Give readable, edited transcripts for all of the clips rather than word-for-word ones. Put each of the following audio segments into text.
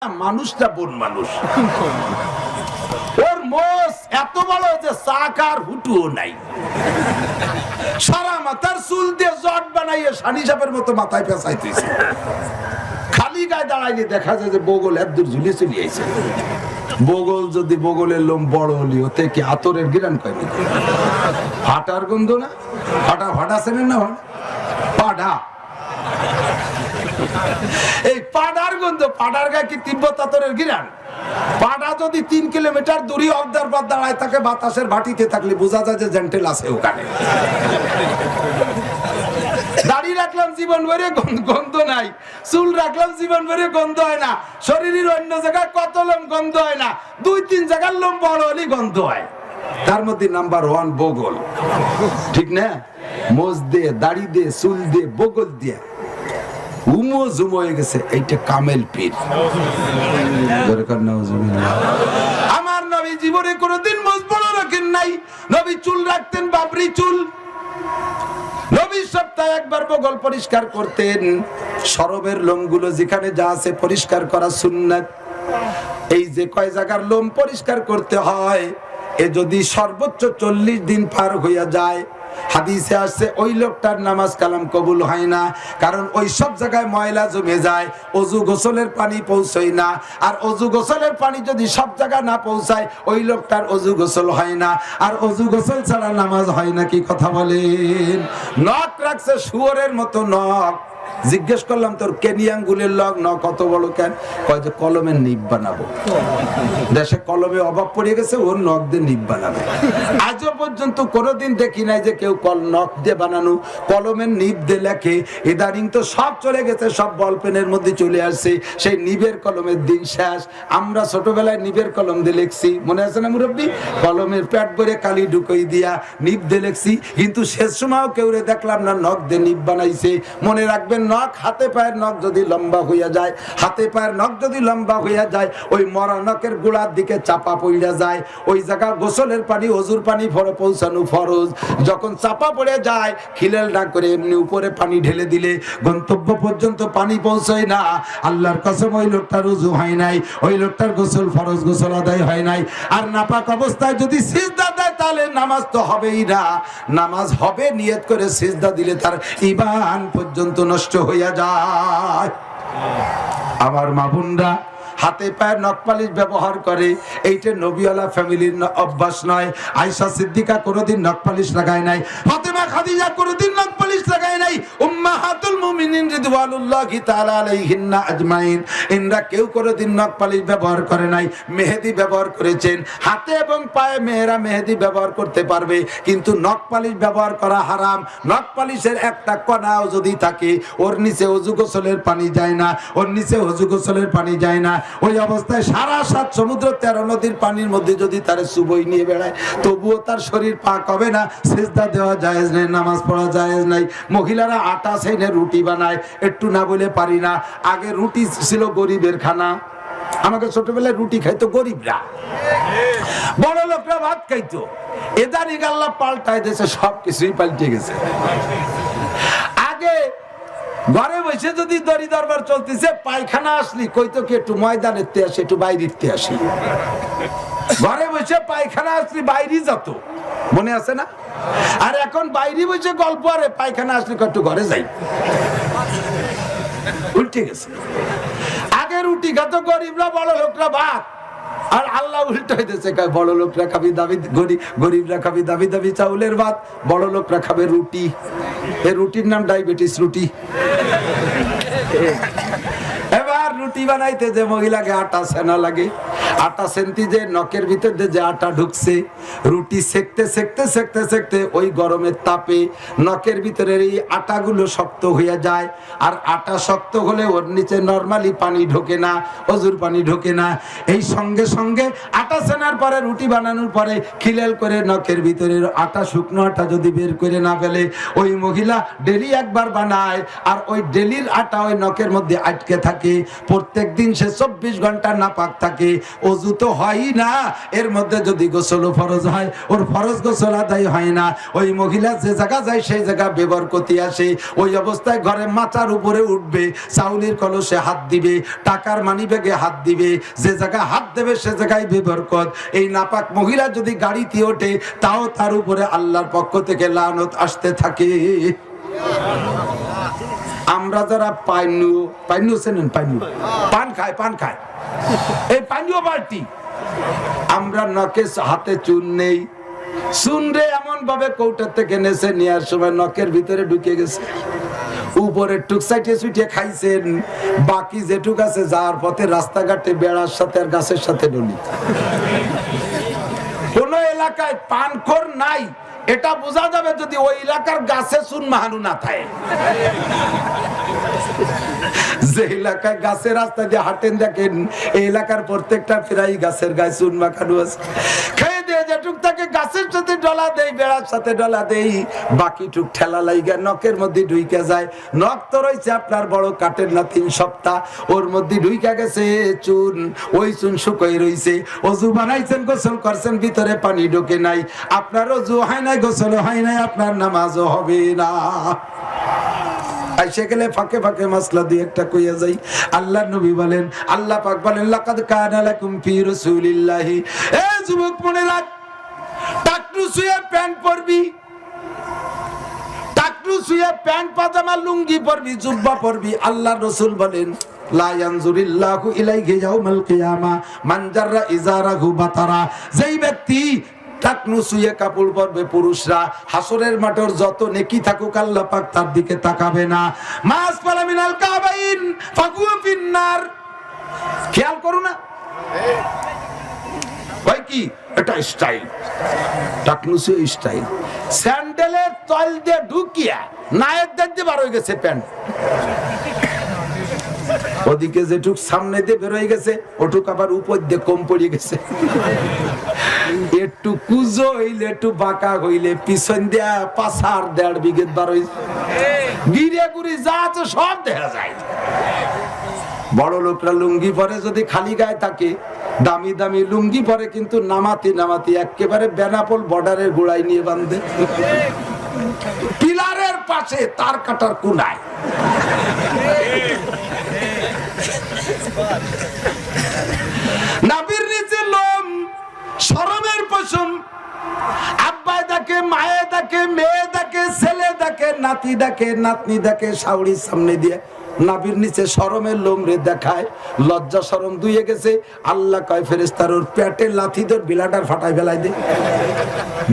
মানুষটা বন মানুষ ওর মোষ এত বড় যে চাকার হুটুও নাই, সারা মাথার চুল দিয়ে জট বানাইয়ে সানি সাপের মতো মাথায় পেঁচাইতেছে। খালি গায়ে দাঁড়াইলে দেখা যায় যে বগল এত দূর ঝুলিয়ে চলিয়েছে। বগল যদি বগলের লোম বড় হলি ওতে কি আতরের গিরান কয়নি? ফাটার গন্ধ না? ফাটা ফাটা চেনেন না? পাডা, এই পাডার গন্ধ। পাডার গায়ে কি তিব্বত আতরের গিরান? পাডা যদি 3 কিলোমিটার দূরে অবদার পর দাঁড়ায় থাকে বাতাসের ভাটিতে থাকলে বোঝা যায় যে জেন্টেল আছে ওখানে। দাড়ি রাখলাম জীবন ভরে গন্ধ নাই, চুল রাখলাম জীবন ভরে গন্ধ হয় না, শরীরের অন্য জায়গায় কত লোম গন্ধ হয় না, 2-3 জায়গার লোম বড় হলেই গন্ধ হয়। তার মধ্যে নাম্বার 1 বগল, ঠিক না? মোজ দিয়ে, দাড়ি দিয়ে, চুল দিয়ে, বগল দিয়ে উমো জুম হয়ে গেছে। এইটা কামেল পীর। আমার নবী জীবনে কোনদিন মোজ বড় রাখেন নাই। নবী চুল রাখতেন বাবরি চুল। নবী সপ্তাহে একবার বগল পরিষ্কার করতেন। সরবের লোমগুলো যেখানে যা আছে পরিষ্কার করা সুন্নাত। এই যে কয় জায়গার লোম পরিষ্কার করতে হয়, এ যদি সর্বোচ্চ 40 দিন পার হইয়া যায়, হাদিসে আসছে ওই লোকটার নামাজ কালাম কবুল হয় না। কারণ ওই সব জায়গায় ময়লা জমে যায়, অজু গোসলের পানি পৌঁছয় না। আর অজু গোসলের পানি যদি সব জায়গায় না পৌঁছায়, ওই লোকটার অজু গোসল হয় না। আর অজু গোসল ছাড়া নামাজ হয় না। কি কথা বলেন? নখ রাখছে শুয়োরের মতো নখ। জিজ্ঞেস করলাম তোর কেনিয়াঙ্গুলের লগ ন কত বড় কেন? কয় যে কলমের নিব বানাবো। দেশে কলমে অভাব পড়ে গেছে, ওর নখ দিয়ে নিব বানাবে। আজও পর্যন্ত কোনোদিন দেখি নাই যে কেউ নখ দিয়ে বানানো কলমের নিব দিয়ে লেখে। ইদানিং তো সব চলে গেছে, সব বল পেনের মধ্যে চলে আসছে। সেই নিবের কলমের দিন শেষ। আমরা ছোটবেলায় নিবের কলম দিয়ে লিখছি, মনে আছে না মুরব্বী? কলমের পেট ভরে কালি ঢুকাই দিয়া নিব দিয়ে লিখছি। কিন্তু শেষ সময়ও কেউ দেখলাম না নখ দিয়ে নিব বানাইছে। মনে রাখবেন, নখ হাতে পায়ের নখ যদি লম্বা হইয়া যায়, হাতে পায়ের নখ যদি লম্বা হইয়া যায়, ওই মরা নখের গোড়ার দিকে চাপা পড়িয়া যায়। ওই জায়গা গোসলের পানি, অজুর পানি ভরে পৌঁছানো ফরজ। যখন চাপা পড়ে যায়, খিলেল না করে এমনি উপরে পানি ঢেলে দিলে গন্তব্য পর্যন্ত পানি পৌঁছায় না। আল্লাহর কসম, ওই লোকটার উযু হয় নাই, ওই লোকটার গোসল ফরজ গোসল আদায় হয় নাই। আর নাপাক অবস্থায় যদি সিজদা দেয়, তাহলে নামাজ তো হবেই না। নামাজ হবে নিয়ত করে সিজদা দিলে তার ঈমান পর্যন্ত নষ্ট হইয়া যায়। আমার মা বোনরা হাতে পায়ের নখ পালিশ ব্যবহার করে, এইটা নবীওয়ালা ফ্যামিলির অভ্যাস নয়। আয়েশা সিদ্দিকা কোনোদিন নখ পালিশ লাগায় নাই, ফাতেমা খাদিজা কোনোদিন নখ পালিশ লাগায় নাই, উম্মাহাতুল মুমিনিন রিদওয়ানুল্লাহি তাআলা আলাইহিন্না আজমাইন ইনরা কেউ কোনোদিন নখ পালিশ ব্যবহার করে নাই। মেহেদি ব্যবহার করেছেন। হাতে এবং পায়ে মেয়েরা মেহেদি ব্যবহার করতে পারবে, কিন্তু নখ পালিশ ব্যবহার করা হারাম। নখ পালিশের একটা কণাও যদি থাকে, ওর নিচে অজু গোসলের পানি যায় না, ওর নিচে অজু গোসলের পানি যায় না। ওই অবস্থায় সারা 7 সমুদ্র 13 নদীর পানির মধ্যে যদি তার সুবই নিয়ে বেড়ায়, তবুও তার শরীর পাক হবে না। সিজদা দেওয়া জায়েজ নেই, নামাজ পড়া জায়েজ নাই। মহিলারা আটা সেনে রুটি বানায়, একটু না বলে পারি না। আগে রুটি ছিল গরিবের খানা। আমাকে ছোটবেলায় রুটি খাইতো গরিবরা, বড় লোকরা ভাত খাইতো। এদানিক আল্লাহ পাল্টায় দিয়েছে, সবকিছুই পাল্টে গেছে। আগে ঘরে বসে যদি দড়ি দরবার চলতেছে, পায়খানা আসলি কইতো কি একটু ময়দানের তে আসি, একটু বাইরের তে আসি। ঘরে বসে পায়খানা আসলি বাইরে যেত, মনে আছে না? আর এখন বাইরে বসে গল্প, আরে পায়খানা আসলি একটু ঘরে যাই। উল্টে গেছে। আগে রুটি খাতো গরিবরা, বড় লোকরা ভাত। আর আল্লাহ উল্টো হইতেছে, বড় লোকরা খাবি দাবি, গরিবরা খাবি দাবি দাবি চাউলের ভাত, বড় লোকরা খাবে রুটি। এই রুটির নাম ডায়াবেটিস রুটি। এবার রুটি বানাইতে যে মহিলাকে আটা সেনা লাগে, আটা সেন্তি যে নখের ভিতর যে আটা ঢুকছে, রুটি সেকতে সেকতে সেকতে সেকতে ওই গরমের তাপে নখের ভিতরের এই আটাগুলো শক্ত হয়ে যায়। আর আটা শক্ত হলে ওর নিচে নরমালি পানি ঢোকে না, অজুর পানি ঢোকে না। এই সঙ্গে সঙ্গে আটা সেনার পরে, রুটি বানানোর পরে খিলেল করে নখের ভিতরের আটা, শুকনো আটা যদি বের করে না ফেলে, ওই মহিলা ডেলি একবার বানায়। আর ওই ডেলির আটা ওই নখের মধ্যে আটকে থাকে। প্রত্যেকদিন সে 24 ঘন্টা নাপাক থাকে, ওযু তো হয়ই না, এর মধ্যে যদি গোসল ফরজ হয় ওর ফরজ গোসল আদায় হয় না। ওই মহিলা যে জায়গা যায় সেই জায়গা বেবরকতি আসে। ওই অবস্থায় ঘরে মাচার উপরে উঠবে, চাউলের কলসে হাত দিবে, টাকার মানিব্যাগে হাত দিবে, যে জায়গা হাত দেবে সে জায়গায় বেবরকত। এই নাপাক মহিলা যদি গাড়িতে ওঠে তাও তার উপরে আল্লাহর পক্ষ থেকে লানত আসতে থাকে। আমরা যারা পাইনু চেনেন, পান খায় এই পানীয় বালতি, আমরা নখে হাতে চুন নেই, চুন রে এমন ভাবে কৌটার থেকে নেছে নেওয়ার সময় নখের ভিতরে ঢুকে গেছে, উপরে টুক সাইটে ছুটিয়ে খাইছেন, বাকি যেটুক আছে যাওয়ার পথে রাস্তাঘাটে বেড়ার সাথে আর গাছের সাথে ডলি। কোন এলাকায় পানখোর নাই এটা বোঝা যাবে যদি ওই এলাকার গাছে চুন মাহানু না থাকে। যে এলাকায় গাছের রাস্তা দিয়ে হাঁটেন দেখেন এই এলাকার প্রত্যেকটা প্রায় গাছের গায়ে চুন মাখানো আছে। খেয়ে দিয়ে যেটুক তাকে গাছের সাথে ডলা দেই, বেড়ার সাথে ডলা দেই, বাকি টুক ঠেলা লাইগা নখের মধ্যে ঢুইকা যায়। নখ তো রয়েছে আপনার বড় কাটের না 3 সপ্তাহ, ওর মধ্যে ঢুইকা গেছে চুন, ওই চুন শুকিয়ে রয়েছে। অজু বানাইছেন, গোসল করছেন, ভিতরে পানি ঢোকে নাই, আপনার অজু হয় নাই, গোসল হয় নাই, আপনার নামাজও হবে না। আইসে গেলে ফাঁকে ফাঁকে মাসলা দিয়ে একটা কইয়া যাই। আল্লাহর নবী বলেন, আল্লাহ পাক বলেন, লাকাদ কানা লাকুম ফি রাসূলিল্লাহি, এ যুবক মনে রাখ, টাকলু শুয়ে প্যান্ট পরবি, টাকলু শুয়ে প্যান্ট পাজামা লুঙ্গি পরবি, জুব্বা পরবি। আল্লাহর রাসূল বলেন, লা ইয়ানজুরিল্লাহু ইলাইহি ইয়াউমাল কিয়ামা মান জাররা ইজারাহু বাতারা, যেই ব্যক্তি টাকনু শুয়ে কাপড় পরবে পুরুষরা, হাসরের মাঠের যত নেকি থাকুক আল্লাহ পাক তার দিকে তাকাবে না। মাস ফালা মিনাল কাবাইন ফাকুয়া ফিন্নার, খেয়াল করো না ভাই, কি এটা স্টাইল, টাকনু শুয়ে স্টাইল, স্যান্ডেলের তল দিয়ে ঢুকিয়া নায়ের দেখতে বার হয়ে গেছে প্যান্ট, ওদিকে যেটুক সামনে দিয়ে বের হয়ে গেছে ওটুক আবার উপর দিয়ে কম পড়ে গেছে। একটু কুজো হইলে একটু বাঁকা হইলে পিছন দিয়া 5.5 বিঘেত বার হইছে, গিরে গুড়ি যা আছে সব দেখা যায়। বড় লোকরা লুঙ্গি পরে যদি খালি গায়ে থাকে, দামি দামি লুঙ্গি পরে কিন্তু নামাতি একেবারে বেনাপোল বর্ডারের গোড়ায় নিয়ে বাঁধে, পিলারের পাশে তার কাটার কোনায়। নাভির নিচে লোম, শরমের পশম, আব্বা দেখে, মায়ে দেখে, মেয়ে দেখে, ছেলে দেখে, নাতি দেখে, নাতনি দেখে, শাওড়ির সামনে দিয়ে নাভির নিচে শরমের লোম রে দেখায়, লজ্জা শরম দুইয়ে গেছে। আল্লাহ কয় ফেরেশতার ওর পেটে লাথি ধর বিলাটার ফাটাই ফেলাই দে।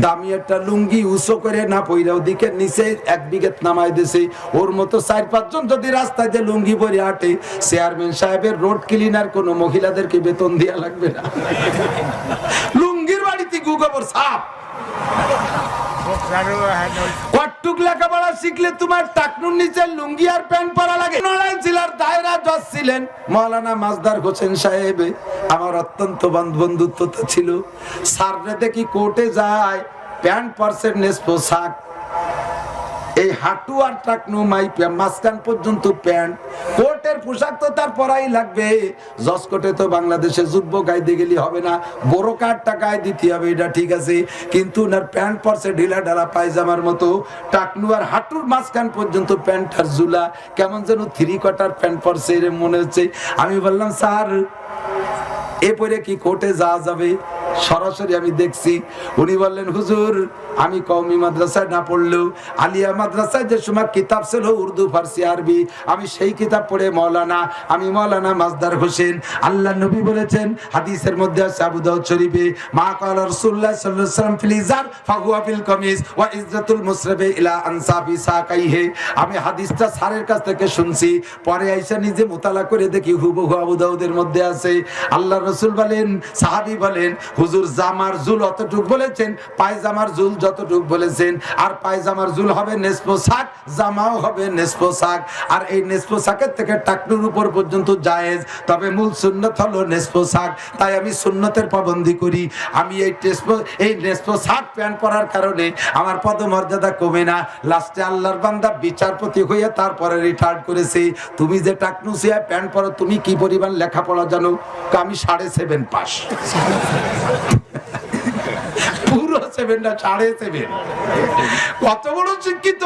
দামি একটা লুঙ্গি উঁচু করে না পইরা ওদিকে নিচে 1 বিঘেত নামাই দিছে। ওর মতো 4-5 জন যদি রাস্তায় দিয়ে লুঙ্গি পরে হাঁটে, চেয়ারম্যান সাহেবের রোড ক্লিনার কোন মহিলাদেরকে বেতন দেয়া লাগবে না। লুঙ্গির বাড়িতে গুগবর সাপ। কটটুক লেখাপড়া শিখলে তোমার টাকনুর নিচে লুঙ্গি আর প্যান্ট পরা লাগে? নড়াইল জেলার দায়রা জজ ছিলেন মাওলানা মাজদার হোসেন সাহেব, আমার অত্যন্ত বন্ধুত্ব ছিল। সাররে দেখি কোর্টে যায়, প্যান্ট পরছে নেস পোশাক, এই হাঁটু আর টাকনু মাঝখান পর্যন্ত প্যান্ট, কোর্টের পোশাক তো তার পরাই লাগবে। জজ কোর্টে তো বাংলাদেশে যুব্য গাইতে গেলে হবে না, বড় কার টাকায় দিতে হবে, এটা ঠিক আছে, কিন্তু ওনার প্যান্ট পরছে ঢিলা ঢালা পায়জামার মতো, টাকনু আর হাঁটুর মাঝখান পর্যন্ত প্যান্ট আর ঝুলা, কেমন যেন 3 কোয়ার্টার প্যান্ট পরছে এরকম মনে হচ্ছে। আমি বললাম, স্যার এরপরে কি কোর্টে যাওয়া যাবে? সরাসরি আমি দেখছি। উনি বললেন, হুজুর আমি কওমি মাদ্রাসায় না পড়লেও আলিয়া মাদ্রাসায় যে সময় কিতাব ছিল উর্দু, ফার্সি, আরবি, আমি সেই কিতাব পড়ে আমি মাওলানা মাজদার হোসেন। আল্লাহ নবী বলেছেন, হাদিসের মধ্যে আছে আবু দাউদ শরীফে, মা ক্বালা রাসূলুল্লাহ সাল্লাল্লাহু আলাইহি ওয়াসাল্লাম ফিল ইজার ফাহুয়া ফিল কামিজ ওয়া ইজ্জাতুল মুসরিফি ইলা আনসাবি সাকাইহি। আমি হাদিসটা স্যারের কাছ থেকে শুনছি, পরে আইসা নিজে মুতালা করে দেখি হুবহু আবু দাউদের মধ্যে আছে। আল্লাহ রাসূল বলেন, সাহাবী বলেন, হুজুর জামার জুল অতটুক বলেছেন, পায়জামার জুল যতটুক বলেছেন, আর পায়জামার জুল হবে নেসফ সাক, জামাও হবে নেসফ সাক। আর এই নেসফ সাকের থেকে টাকনুর উপর পর্যন্ত জায়েজ, তবে মূল সুন্নত হলো নেসফ সাক। তাই আমি সুন্নতের পাবন্দি করি। আমি এই নেসফ সাক প্যান্ট পরার কারণে আমার পদমর্যাদা কমে না। লাস্টে আল্লাহর বান্দা বিচারপতি হয়ে তারপরে রিটায়ার্ড করেছে। তুমি যে টাকনু সিয়া প্যান্ট পরো, তুমি কি পরিমাণ লেখাপড়া জানো? আমি 7.5 পাস। পুরো 7 না 7.5। কত বড় শিক্ষিত!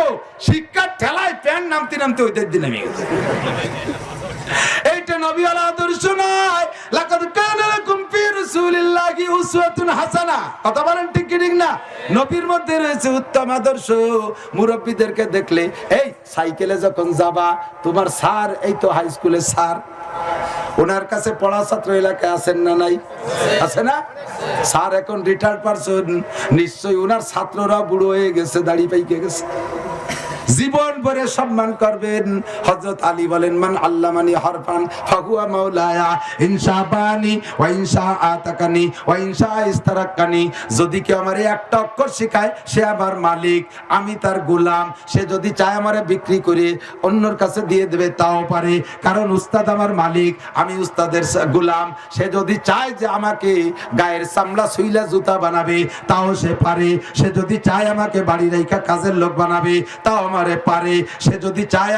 শিক্ষার ঠেলায় প্যান্ট নামতে নামতে ওইদের দিন নেমে গেছে। এইটা নবীওয়ালা আদর্শ নয়। লাকাদ কানা লাকুম ফি রাসূলিল্লাহি উসওয়াতুন হাসানা। কথা বলেন ঠিক কি ঠিক না? নবীর মধ্যে রয়েছে উত্তম আদর্শ। মুরব্বিদেরকে দেখলে, এই সাইকেলে যখন যাবা, তোমার স্যার, এই তো হাই স্কুলের স্যার, ওনার কাছে পড়া ছাত্র এলাকায় আছেন না নাই? আছে না? স্যার এখন রিটায়ার্ড পারসন, নিশ্চয়ই ওনার ছাত্ররা বুড়ো হয়ে গেছে, দাড়ি পাইকে গেছে। জীবন ভরে সম্মান করবেন। হযরত আলী বলেন, মান আল্লামানি হরফান ফাহুয়া মাওলায়া ইনশাবানি ওয়া ইনশাআতাকানি ওয়া ইনশাইস্তারাকানি। যদি কেউ আমারে একটা অক্ষর শেখায়, সে আমার মালিক, আমি তার গোলাম। সে যদি চায় আমারে বিক্রি করে অন্যর কাছে দিয়ে দেবে, তাও পারে, কারণ উস্তাদ আমার মালিক, আমি উস্তাদের গোলাম। সে যদি চায় যে আমাকে গায়ের চামড়া ছুইলা জুতা বানাবে, তাও সে পারে। সে যদি চায় আমাকে বাড়ি রাইখা কাজের লোক বানাবে, তাও পারে। সে যদি চায়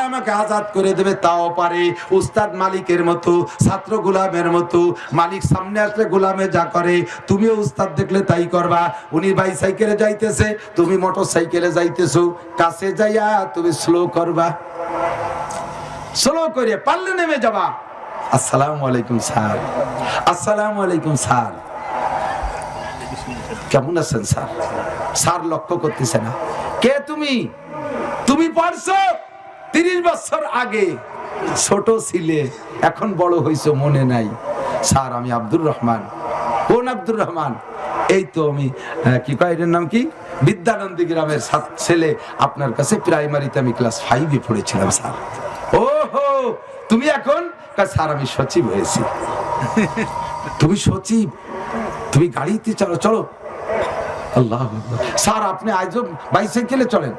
আমাকে আজাদ করে দেবে, তাও পারে। উস্তাদ মালিকের মতো, ছাত্র গোলামের মতো। মালিক সামনে আসলে গোলামে যা করে, তুমিও উস্তাদ দেখলে তাই করবা। উনি বাইসাইকেলে যাইতেছে, তুমি মোটর সাইকেলে যাইতেছো, কাছে যাইয়া তুমি স্লো করবা, স্লো করে পারলে নেমে যাবা। আসসালামু আলাইকুম স্যার, আসসালামু আলাইকুম স্যার, কেমন আছেন স্যার? স্যার লক্ষ্য করতেছে না। কে তুমি? তুমি পড়ছো 30 বছর আগে, ছোট ছিলে, এখন বড় হইছো, মনে নাই। স্যার আমি আব্দুর রহমান। কোন আব্দুর রহমান? এই তো আমি, কি কয়, এর নাম কি, বিদ্যানন্দী গ্রামের ছেলে, আপনার কাছে প্রাইমারিতে আমি ক্লাস 5-এ পড়েছিলাম স্যার। ওহো, তুমি এখন? স্যার আমি সচিব হয়েছি। তুমি সচিব? তুমি গাড়িতে চলো, চলো। আল্লাহ, স্যার আপনি আজও বাইসাইকেলে চলেন?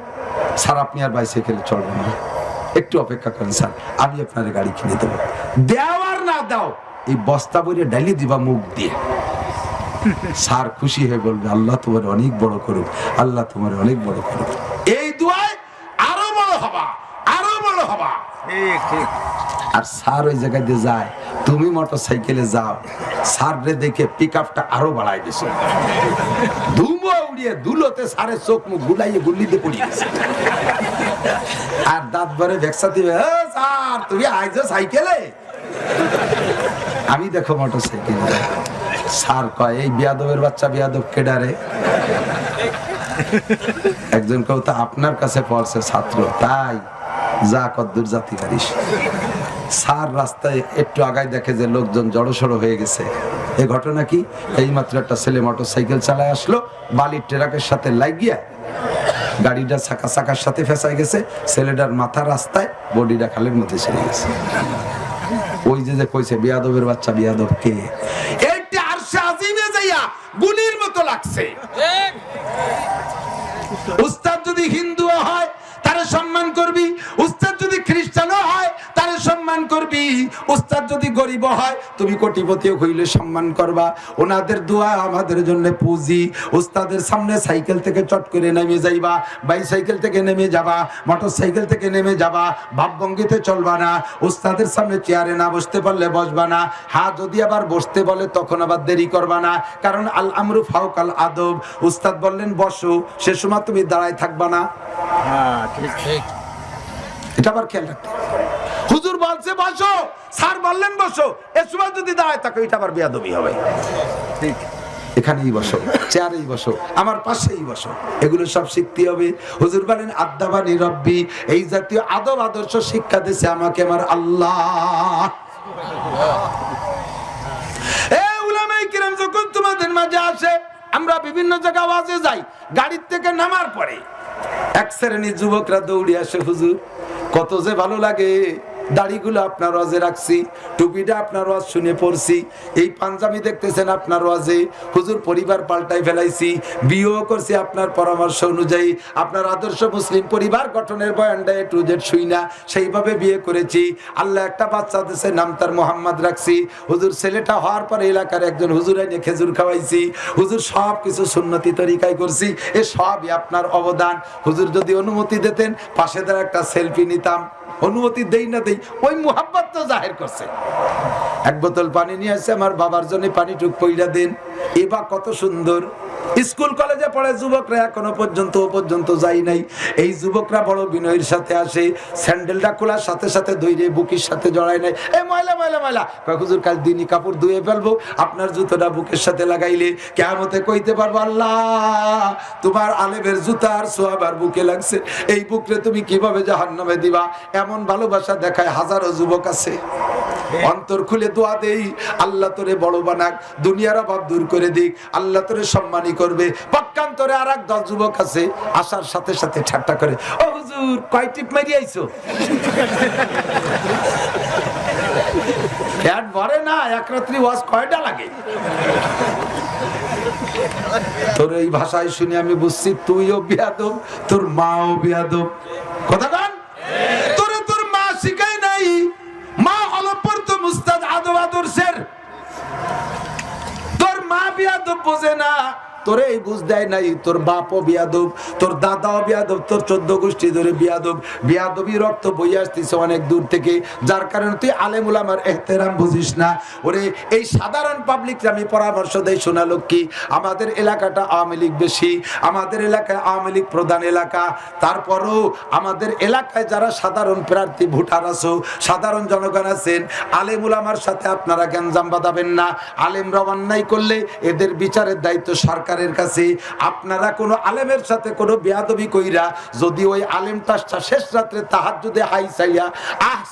স্যার আপনি আর বাইসাইকেলে চলবেন না, একটু অপেক্ষা করেন স্যার, আমি আপনার গাড়ি কিনে দেবো। দেওয়ার না দাও, এই বস্তা বইরে ডালি দিবা মুখ দিয়ে। স্যার খুশি হয়ে বলবে, আল্লাহ তোমার অনেক বড় করুক, আল্লাহ তোমার অনেক বড় করুক। এই দুয়ায় আরো বড় হবা, আরো বড় হবা। আর স্যার ওই জায়গায় দিয়ে যায়, তুমি মোটর সাইকেলে যাও, স্যার রে দেখে পিক আপটা আরো বাড়াই দিছো। ধুমো উড়িয়ে ধুলোতে স্যারের চোখ মুখ গুলাইয়ে গুল্লিতে পড়িয়ে গেছে। আর দাঁত ভরে ভেক্সা দিবে, স্যার তুমি আইছো সাইকেলে, আমি দেখো মোটর সাইকেলে। স্যার কয়, এই বিয়াদবের বাচ্চা বিয়াদব কেডারে? একজন কেউ তো আপনার কাছে পড়ছে ছাত্র, তাই যা কদ্দুর জাতি পারিস। স্যার রাস্তায় একটু আগায় দেখে যে লোকজন জড়সড় হয়ে গেছে। এই ঘটনা কি? এই মাত্র একটা ছেলে মোটর সাইকেল চালায় আসলো, বালির ট্রাকের সাথে লাগিয়ে গাড়িটা চাকার সাথে ফেঁসাই গেছে। ছেলেটার মাথা রাস্তায়, বডিটা খালের মধ্যে ছেড়ে গেছে। ওই যে কইছে বিয়াদবের বাচ্চা বিয়াদব কে, এইটা আরশে আজিমে যাইয়া গুলির মতো লাগছে। উস্তাদ যদি হিন্দু হয় তারে সম্মান করবি, উস্তাদ যদি খ্রিস্টানও হয় তারে সম্মান করবি, উস্তাদ যদি গরিব হয়, তুমি কোটিপতিও হইলে সম্মান করবা। ওনাদের দোয়া আমাদের জন্য পুঁজি। উস্তাদের সামনে সাইকেল থেকে চট করে নেমে যাইবা, বাইসাইকেল থেকে নেমে যাবা, মোটর সাইকেল থেকে নেমে যাবা, ভাবভঙ্গিতে চলবা না। উস্তাদের সামনে চেয়ারে না বসতে পারলে বসবা না। হ্যাঁ, যদি আবার বসতে বলে তখন আবার দেরি করবা না, কারণ আল আমরু ফাওকাল আদব। উস্তাদ বললেন বসো, সে সময় তুমি দাঁড়ায় থাকবা না। এটা আবার খেয়াল রাখতে। হুজুর বলছে বসো, স্যার বললেন বসো, এর সময় যদি দাঁড়ায় থাকো, এটা আবার বেয়াদবি হবে। ঠিক, এখানেই বসো, চেয়ারেই বসো, আমার পাশেই বসো, এগুলো সব শিখতে হবে। হুজুর বলেন আদাবানি রব্বি, এই জাতীয় আদব আদর্শ শিক্ষা দিয়েছে আমাকে আমার আল্লাহ। এই উলামায়ে কিরাম যখন তোমাদের মাঝে আসে, আমরা বিভিন্ন জায়গায় ওয়াজে যাই, গাড়ির থেকে নামার পরে এক শ্রেণীর যুবকরা দৌড়ে আসে, হুজুর কত যে ভালো লাগে, দাড়িগুলো আপনার ওয়াজে রাখছি, টুপিটা আপনার ওয়াজ শুনে পড়ছি, এই পাঞ্জাবি দেখতেছেন আপনার ওয়াজে, হুজুর পরিবার পাল্টাই ফেলাইছি, বিয়েও করছি আপনার পরামর্শ অনুযায়ী, আপনার আদর্শ মুসলিম পরিবার গঠনের বয়ানটা A to Z শুই না সেইভাবে বিয়ে করেছি, আল্লাহ একটা বাচ্চা দিয়েছে, নাম তার মোহাম্মদ রাখছি, হুজুর ছেলেটা হওয়ার পরে এলাকার একজন হুজুর এনে খেজুর খাওয়াইছি, হুজুর সব কিছু সুন্নতি তরিকায় করছি, এ সবই আপনার অবদান। হুজুর যদি অনুমতি দিতেন পাশে তার একটা সেলফি নিতাম, অনুমতি দেই না দেই ওই মুহাব্বত তো জাহির করছে। এক বোতল পানি নিয়ে আসছে, আমার বাবার জন্য পানি টুক পইরা দেন, এবা কত সুন্দর। স্কুল কলেজে পড়ে যুবকরা এখনো পর্যন্ত যাই নাই, এই যুবকরা বড় বিনয়ের সাথে আসে, স্যান্ডেলটা খোলার সাথে সাথে ধইরে বুকের সাথে জড়ায় নাই, এ ময়লা ময়লা ময়লা, হুজুর কাল দিনই কাপড় ধুয়ে ফেলবো, আপনার জুতোটা বুকের সাথে লাগাইলে কিয়ামতে কইতে পারবো, আল্লাহ তোমার আলেমের জুতার সোয়াবার বুকে লাগছে, এই বুকরে তুমি কিভাবে জাহান্নামে দিবা। এমন ভালোবাসা দেখায় হাজারো যুবক আছে। অন্তর খুলে দোয়া দেই, আল্লাহ তোরে বড় বানাক, দুনিয়ার অভাব দূর করে দিক, আল্লাহ তোরে সম্মানী করবে। পক্ষান্তরে আর 10 যুবক আছে, আসার সাথে সাথে ঠাট্টা করে, ও হুজুর কয় টিপ মারি আইছো, পেট ভরে না, এক রাত্রি ওয়াজ কয়টা লাগে। তোর এই ভাষায় শুনে আমি বুঝছি তুইও বিয়াদব, তোর মাও বিয়াদব। কথা কন, তোরে তোর মা শিখাই নাই, মা হলো পড়তো মুস্তাদ আদব আদর্শের, তোর মা বিয়াদব বোঝে না, তোরে এই বুঝ দেয় নাই, তোর বাপও বিয়াদব, তোর দাদাও বিয়াদব, তোর 14 গোষ্ঠী ধরে বিয়াদব, বিয়াদবি রক্ত বইয়ে আসতেছে অনেক দূর থেকে, যার কারণে তুই আলেম উলামার ইহতেরাম বুঝিস না। ওরে এই সাধারণ পাবলিককে আমি পরামর্শ দেই, শোনা লক্ষ্মী, আমাদের এলাকাটা আওয়ামী লীগ বেশি, আমাদের এলাকায় আওয়ামী লীগ প্রধান এলাকা, তারপরও আমাদের এলাকায় যারা সাধারণ প্রার্থী ভোটার আছো, সাধারণ জনগণ আছেন, আলেম উলামার সাথে আপনারা গ্যাঞ্জাম বাঁধাবেন না। আলেমরা অন্যায় করলে এদের বিচারের দায়িত্ব সরকার কাছে। আপনারা কোন আলেমের সাথে কোন বেয়াদবি কইরা যদি ওই আলেমটা শেষ রাত্রে তাহাজ্জুদে হাই চাইয়া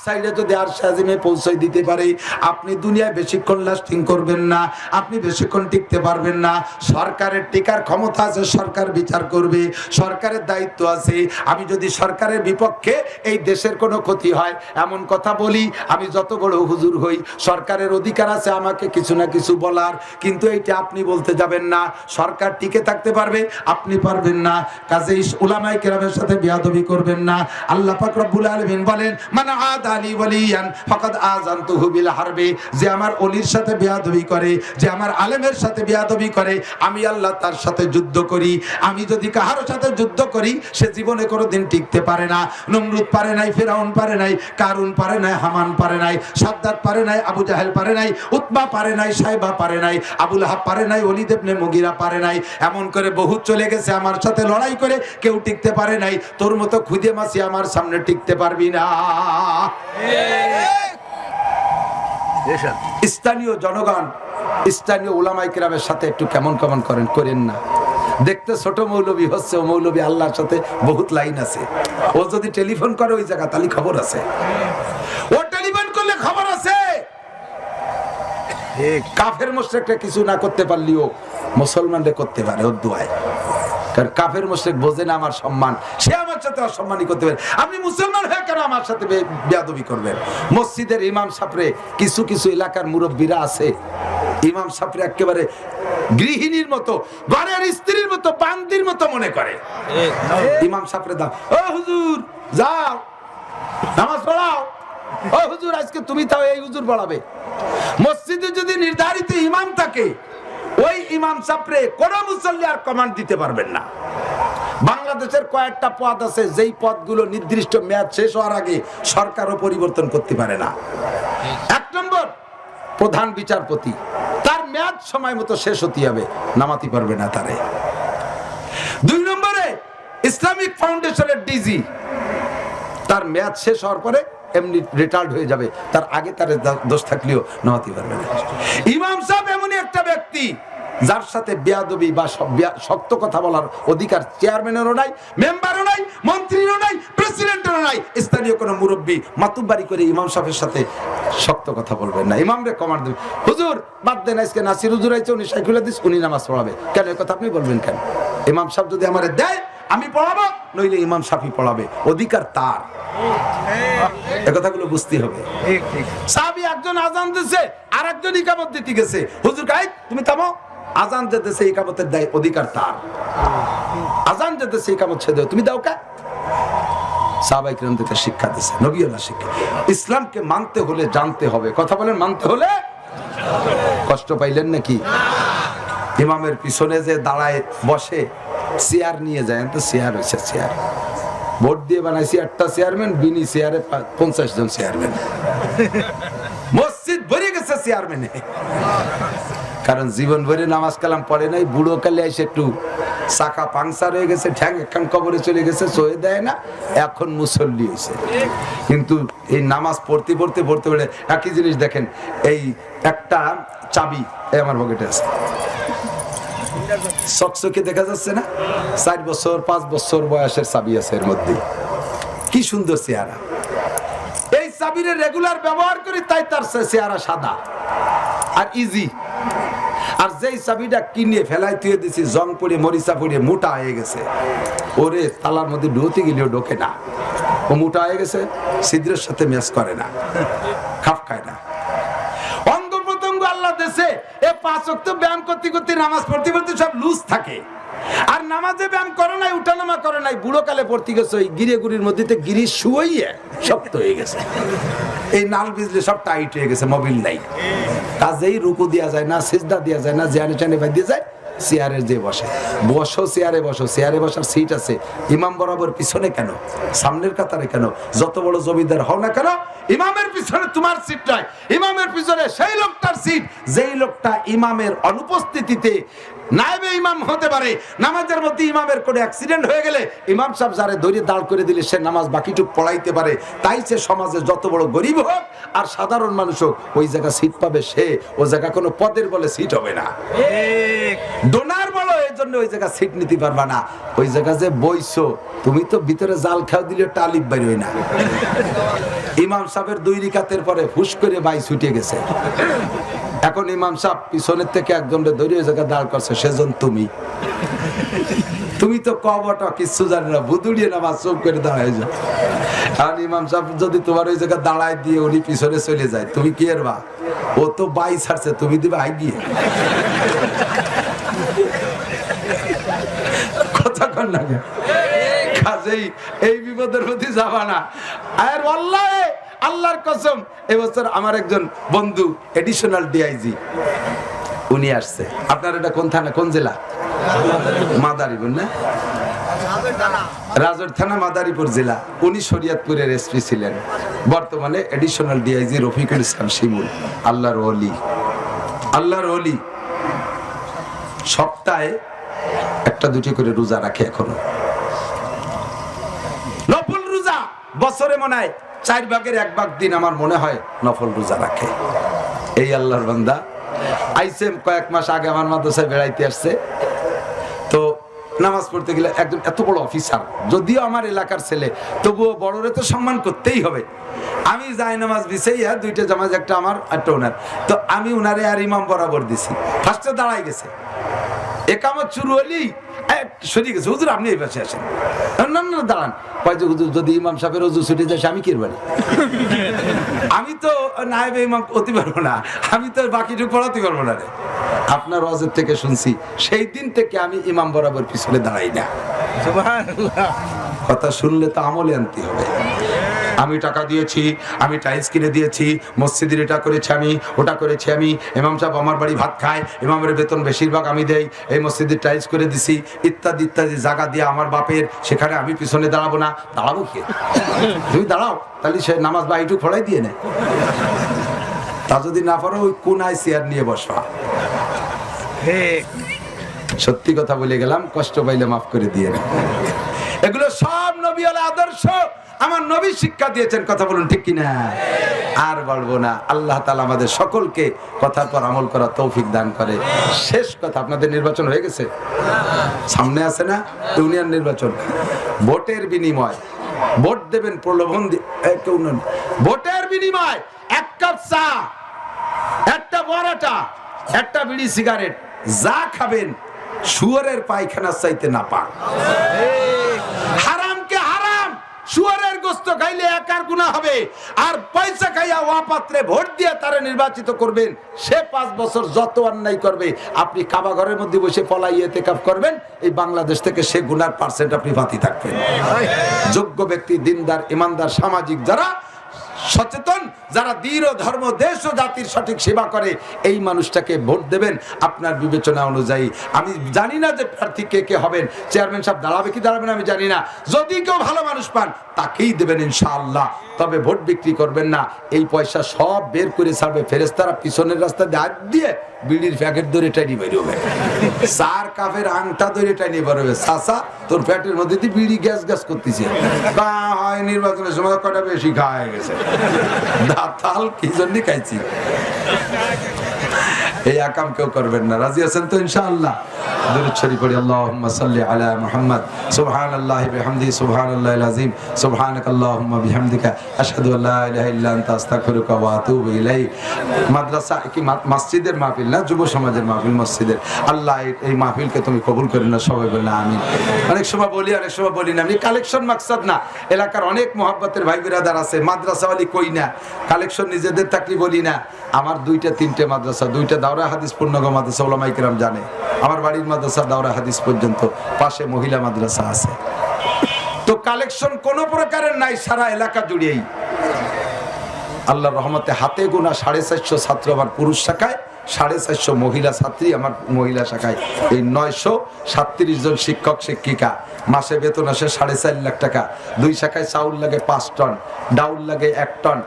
চাইলে যদি আর সাজিমে পৌঁছাই দিতে পারে, আপনি দুনিয়ায় বেশিক্ষণ লাস্টিং করবেন না, আপনি বেশিক্ষণ টিকতে পারবেন না। সরকারের টিকার ক্ষমতা আছে, সরকার বিচার করবে, সরকারের দায়িত্ব আছে। আমি যদি সরকারের বিপক্ষে এই দেশের কোনো ক্ষতি হয় এমন কথা বলি, আমি যত বড় হুজুর হই, সরকারের অধিকার আছে আমাকে কিছু না কিছু বলার, কিন্তু এইটা আপনি বলতে যাবেন না। সরকার টিকে থাকতে পারবে, আপনি পারবেন না, কাজেই উলামায়ে কেরামের সাথে বেয়াদবি করবেন না। আল্লাহ পাক রব্বুল আলামিন বলেন, মান আদালি ওয়ালিয়ান ফাকাদ আযানতুহু বিল হারবি, যে আমার ওলির সাথে বেয়াদবি করে, যে আমার আলেমের সাথে বেয়াদবি করে, আমি আল্লাহ তার সাথে যুদ্ধ করি। আমি যদি কারোর সাথে যুদ্ধ করি, সে জীবনে কোনোদিন টিকতে পারে না। নমরুদ পারে নাই, ফিরাউন পারে নাই, কারুন পারে নাই, হামান পারে নাই, সাদ্দাত পারে নাই, আবু জাহেল পারে নাই, উতবা পারে নাই, সাইবা পারে নাই, আবু লাহাব পারে নাই, ওলীদ ইবনে মুগীরা পারে নাই। এমন করে বহুত চলে গেছে আমার সাথে লড়াই করে, কেউ টিকতে পারে নাই। তোর মতো খুদে মাছি আমার সামনে টিকতে পারবি না। স্থানীয় জনগণ, স্থানীয় উলামায়ে কেরামের সাথে একটু কেমন কেমন করেন না। দেখতে ছোট মৌলবী হচ্ছে, ও মৌলবী আল্লাহর সাথে বহুত লাইন আছে। ও যদি টেলিফোন করে ওই জায়গা, তাহলে খবর আছে। ও টেলিফোন করলে খবর আছে। কাফের মুশরিকরা কিছু না করতে পারলেও মুসলমানরা করতে পারে ওর দোয়ায়। কারণ কাফের মুশরিক বোঝে না আমার সম্মান, সে আমার সাথে অসম্মানী করতে পারে। আপনি মুসলমান হয়ে কেন আমার সাথে বেয়াদবি করবেন? মসজিদের ইমাম সাহেবরে কিছু কিছু এলাকার মুরব্বীরা আছে, ইমাম সাহেবরে একেবারে গৃহিণীর মতো, ঘরের স্ত্রীর মতো, বান্দির মতো মনে করে। ইমাম সাহেবরে দাও, ও হুজুর যাও নামাজ পড়াও, ও হুজুর আজকে তুমি তাও এই হুজুর পড়াবে। মসজিদে যদি নির্ধারিত ইমাম থাকে, ওই ইমাম সাহেবরে কোন মুসল্লি আর কমান্ড দিতে পারবেন না। বাংলাদেশের কয়েকটা পদ আছে, যেই পদগুলো নির্দিষ্ট মেয়াদ শেষ হওয়ার আগে সরকারও পরিবর্তন করতে পারে না। 1 নম্বর প্রধান বিচারপতি, তার মেয়াদ সময় মতো শেষ হতে হবে, নামাতে পারবে না তারে। 2 নম্বরে ইসলামিক ফাউন্ডেশনের ডিজি, তার মেয়াদ শেষ হওয়ার পরে এমনি রিটায়ার্ড হয়ে যাবে, তার আগে তার দোষ থাকলেও নামাতে পারবে না। ইমাম সাহেব এমনই একটা ব্যক্তি যার সাথে বেয়াদবি বা শক্ত কথা বলার অধিকার চেয়ারম্যানেরও নাই, মেম্বারও নাই, মন্ত্রীরও নাই, প্রেসিডেন্টেরও নাই। স্থানীয় কোনো মুরব্বী মাতুব্বারি করে ইমাম সাহেবের সাথে শক্ত কথা বলবেন না। ইমামরে কমান্ড দেবেন, হুজুর বাদ দেন, আজকে নাসির হুজুর আইছে, উনি সাইকুল হাদিস, উনি নামাজ পড়াবে, কেন এই কথা আপনি বলবেন কেন? ইমাম সাহেব যদি আমারে দেয়, আমি পড়াবো, নইলে ইমাম শাফি পড়াবে, অধিকার তার। এই কথাগুলো বুঝতে হবে। সাহাবী একজন আজান দিচ্ছে, আর একজন ইকামত দিতে গেছে, হুজুর গাই তুমি থামো, আজান দিতেছে, ইকামতের দায় অধিকার তার। আজান দিতেছে, ইকামত ছেড়ে দাও, তুমি দাও কা? সাহাবায়ে কিরামদেরকে শিক্ষা দিয়েছে, নবীওয়ালা শিক্ষা। ইসলামকে মানতে হলে জানতে হবে। কথা বলেন, মানতে হলে। কষ্ট পাইলেন নাকি? ইমামের পিছনে যে দাঁড়ায় বসে, চেয়ার নিয়ে যায়, তো চেয়ার হয়েছে চেয়ার, ভোট দিয়ে বানাইছি 8টা চেয়ারম্যান, বিনি চেয়ারে 50 জন চেয়ারম্যান, মসজিদ ভরে গেছে চেয়ারম্যানে। কারণ জীবন ভরে নামাজ কালাম পড়ে নাই, বুড়ো কালে এসে একটু চাকা পাংচার হয়ে গেছে, ঠ্যাং একখান কবরে চলে গেছে, সয়ে দেয় না, এখন মুসল্লি হয়েছে। কিন্তু এই নামাজ পড়তে পড়তে পড়তে পড়ে একই জিনিস দেখেন, এই একটা চাবি আমার পকেটে আছে, চকচকে দেখা যাচ্ছে না, 4 বছর 5 বছর বয়সের চাবি আছে এর মধ্যে, কি সুন্দর চেহারা। এই চাবির রেগুলার ব্যবহার করি, তাই তার চেহারা সাদা আর ইজি। আর যেই চাবিটা কিনে ফেলাই তুই দিছি, জং পড়ে মরিচা পড়ে মোটা হয়ে গেছে, ওরে তালার মধ্যে ঢুকতে গেলেও ঢোকে না, ও মোটা হয়ে গেছে, ছিদ্রের সাথে ম্যাচ করে না, খাপ খায় না। অঙ্গ প্রত্যঙ্গ আল্লাহ দেশে এ 5 ওয়াক্ত ব্যায়াম করতে করতে, নামাজ পড়তে পড়তে সব লুজ থাকে। আর নামাজে ব্যায়াম করে নাই, উঠানামা করে নাই, বুড়ো কালে পড়তে গেছে ওই গিরে গুড়ির মধ্যে গিরি শুয়ে শক্ত হয়ে গেছে, এই নাল বিজলে সব টাইট হয়ে গেছে, মোবিল নাই, কাজেই রুকু দেওয়া যায় না, সিজদা দেওয়া যায় না, জানে টানে বাদ দিয়ে যায়, চেয়ারে যে বসে। বসো চেয়ারে, বসো চেয়ারে, বসার সিট আছে, ইমাম বরাবর পিছনে কেন, সামনের কাতারে কেন? যত বড় জমিদার হও না কেন, ইমামের পিছনে তোমার সিট নয়, ইমামের পিছনে সেই লোকটার সিট, যেই লোকটা ইমামের অনুপস্থিতিতে নায়েবে ইমাম হতে পারে। নামাজের মধ্যে ইমামের কোনো অ্যাক্সিডেন্ট হয়ে গেলে ইমাম সাহেব যারে ধরে দাঁড় করে দিলে সে নামাজ বাকিটুক পড়াইতে পারে। তাই সে সমাজে যত বড় গরিব হোক আর সাধারণ মানুষ হোক, ওই জায়গা সিট পাবে সে, ও জায়গা কোনো পদের বলে সিট হবে না, ডোনার বলো, এই জন্য ওই জায়গা সিট নিতে পারবা না। ওই জায়গা যে বইছো, তুমি তো ভিতরে জাল খাও দিলে টালিপ বাইর হয় না। ইমাম সাহেবের 2 রিকাতের পরে ফুস করে বাই ছুটে গেছে, এখন ইমাম সাহেব পিছনের থেকে একজনকে ধরে ওই জায়গা দাঁড় করছে, সেজন তুমি। তুমি তো কবটা কিছু জানি না, ভুতুড়িয়ে নামাজ চোখ করে দাঁড়ায় যাও। আর ইমাম সাহেব যদি তোমার ওই জায়গা দাঁড়ায় দিয়ে উনি পিছনে চলে যায়, তুমি কি এরবা? ও তো বাই ছাড়ছে, তুমি দিবে আই গিয়ে। কতক্ষণ লাগে? কাজেই এই বিপদের প্রতি যাবা না। আর আল্লাহে, আল্লাহর কসম, এবছর আমার একজন বন্ধু এডিশনাল ডিআইজি উনি আসছে। আপনার এটা কোন থানা, কোন জেলা? মাদারীপুর না? রাজর থানা, মাদারীপুর জেলা। উনি শরীয়তপুরের এসপি ছিলেন, বর্তমানে এডিশনাল ডিআইজি রফিকুল ইসলাম শিমুল। আল্লাহর ওলি, আল্লাহর ওলি। সপ্তাহে 1-2টি করে রোজা রাখে এখনো, নফল রোজা। বছরে মনে হয় 4 ভাগের 1 ভাগ দিন আমার মনে হয় নফল রোজা রাখে। এই আল্লাহর বান্দা আইসে কয়েক মাস আগে আমার মাদ্রাসায় বেড়াইতে আসছে, তো নামাজ পড়তে গেলে একজন এত বড় অফিসার, যদিও আমার এলাকার ছেলে, তবুও বড়রে তো সম্মান করতেই হবে। আমি যাই নামাজ বিছাইয়া 2টা জামাজ, একটা আমার একটা ওনার, তো আমি উনারে আর ইমাম বরাবর দিছি। ফার্স্টে দাঁড়াই গেছে, একামত শুরু হলেই সরিয়ে গেছে, হুজুর আপনি এই পাশে আসেন। না না দাঁড়ান, হুজুর যদি ইমাম সাহেবের ওযু ছুটে যায় আমি কি পারি? আমি তো নায়েবে ইমাম হতে পারবো না, আমি তো বাকিটুকু পড়াতে পারবো না রে। আপনার ওয়াজের থেকে শুনছি, সেই দিন থেকে আমি ইমাম বরাবর পিছনে দাঁড়াই না। কথা শুনলে তো আমলে আনতে হবে। আমি টাকা দিয়েছি, আমি টাইলস কিনে দিয়েছি, মসজিদের এটা করেছি আমি, ওটা করেছি আমি, ইমাম সাহেব আমার বাড়ি ভাত খায়, ইমামের বেতন বেশিরভাগ আমি দেই, এই মসজিদের টাইলস করে দিছি, ইত্যাদি ইত্যাদি জায়গা দিয়ে আমার বাপের, সেখানে আমি পিছনে দাঁড়াবো না। দাঁড়াবো কে? তুমি দাঁড়াও, তাহলে সে নামাজ বা এইটুকু ফড়াই দিয়ে নেয়। তা যদি না পারো ওই কোনায় চেয়ার নিয়ে বসা। সত্যি কথা বলে গেলাম, কষ্ট পাইলে মাফ করে দিয়ে না। এগুলো সব নবীওয়ালা আদর্শ, আমার নবী শিক্ষা দিয়েছেন। কথা বলুন ঠিক কিনা? আর বলবো না। আল্লাহ তাআলা আমাদের সকলকে কথার পর আমল করা তৌফিক দান করে। শেষ কথা, আপনাদের নির্বাচন হয়ে গেছে, সামনে আছে না ইউনিয়ন নির্বাচন। ভোটের বিনিময়, ভোট দেবেন প্রলোভন দিয়ে, ভোটের বিনিময় 1 কাপ চা, একটা পরোটা, একটা বিড়ি সিগারেট, যা খাবেন শুয়োরের পায়খানার চাইতে না পাক। গোস্ত খাইলে একার গুনাহ হবে, আর পয়সা খাইয়া অপাত্রে ভোট দিয়ে তারা নির্বাচিত করবেন, সে 5 বছর যত অন্যায় করবে, আপনি কাবা ঘরের মধ্যে বসে পলাই ইতিকাফ করবেন, এই বাংলাদেশ থেকে সে গুনার পার্সেন্ট আপনি বাতি থাকবেন। যোগ্য ব্যক্তি, দিনদার, ইমানদার, সামাজিক যারা সচেতন, যারা দৃঢ় ধর্ম, দেশ ও জাতির সঠিক সেবা করে, এই মানুষটাকে ভোট দেবেন আপনার বিবেচনা অনুযায়ী। আমি জানি না যে প্রার্থী কে কে হবেন, চেয়ারম্যান সাহেব দাঁড়াবে কি দাঁড়াবে না আমি জানি না, যদি কেউ ভালো মানুষ পান তাকেই দেবেন ইনশাআল্লাহ। তবে ভোট বিক্রি করবেন না, এই পয়সা সব বের করে ছাড়বে ফেরেশতারা, পিছনের রাস্তা দিয়ে হাত দিয়ে বিড়ির প্যাকেট ধরে টাইনি বেরোবে, 4 কাপের আংটা ধরে টাইনি বেরোবে, চাচা তোর প্যাকেটের মধ্যে দিয়ে বিড়ি গ্যাস গ্যাস করতেছে, হয় নির্বাচনের সময় কটা বেশি খাওয়া হয়ে গেছে, দাঁতাল কি জন্য খাইছি। এই আকাম কেউ করবেন না, রাজি আছেন তো ইনশাআল্লাহ? দুরূদ শরীফ পড়ি, আল্লাহুম্মা সাল্লি আলা মুহাম্মদ, সুবহানাল্লাহি বিহামদিহি, সুবহানাল্লাহিল আযীম, সুবহানাকাল্লাহুম্মা বিহামদিকা, আশহাদু আল্লা ইলাহা ইল্লা আনতা, আস্তাগফিরুকা ওয়া আতুবু ইলাইক। মাদ্রাসা কি মসজিদের মাহফিল না, যুব সমাজের মাহফিল মসজিদের। আল্লাহ এই মাহফিলকে তুমি কবুল করে নাও, সবাই বলেন আমিন। অনেক সময় বলি, অনেক সময় বলি না, আমি কালেকশন মাকসাদ না, এলাকার অনেক মুহাব্বতের ভাই বিরাদার আছে, মাদ্রাসাওয়ালি কই না, কালেকশন নিজেদের তাকলি বলি না। আমার 2টা 3টে মাদ্রাসা, 2টা দাওরা হাদিস পূর্ণগ মাদ্রাসা, ওলামায়ে কেরাম জানে। আমার বাড়ির মাদ্রাসা দাওরা হাদিস পর্যন্ত, পাশে মহিলা মাদ্রাসা আছে। তো কালেকশন কোন প্রকারের নাই সারা এলাকা জুড়েই। আল্লাহর রহমতে হাতে গোনা 450 ছাত্র আমার পুরুষ শাখায়, 450 মহিলা ছাত্রী আমার মহিলা শাখায়, এই 937 জন শিক্ষক শিক্ষিকা, মাসে বেতন আসে 4.5 লাখ টাকা। 2 শাখায় চাউল লাগে 5 টন, ডাউল লাগে 1 টন,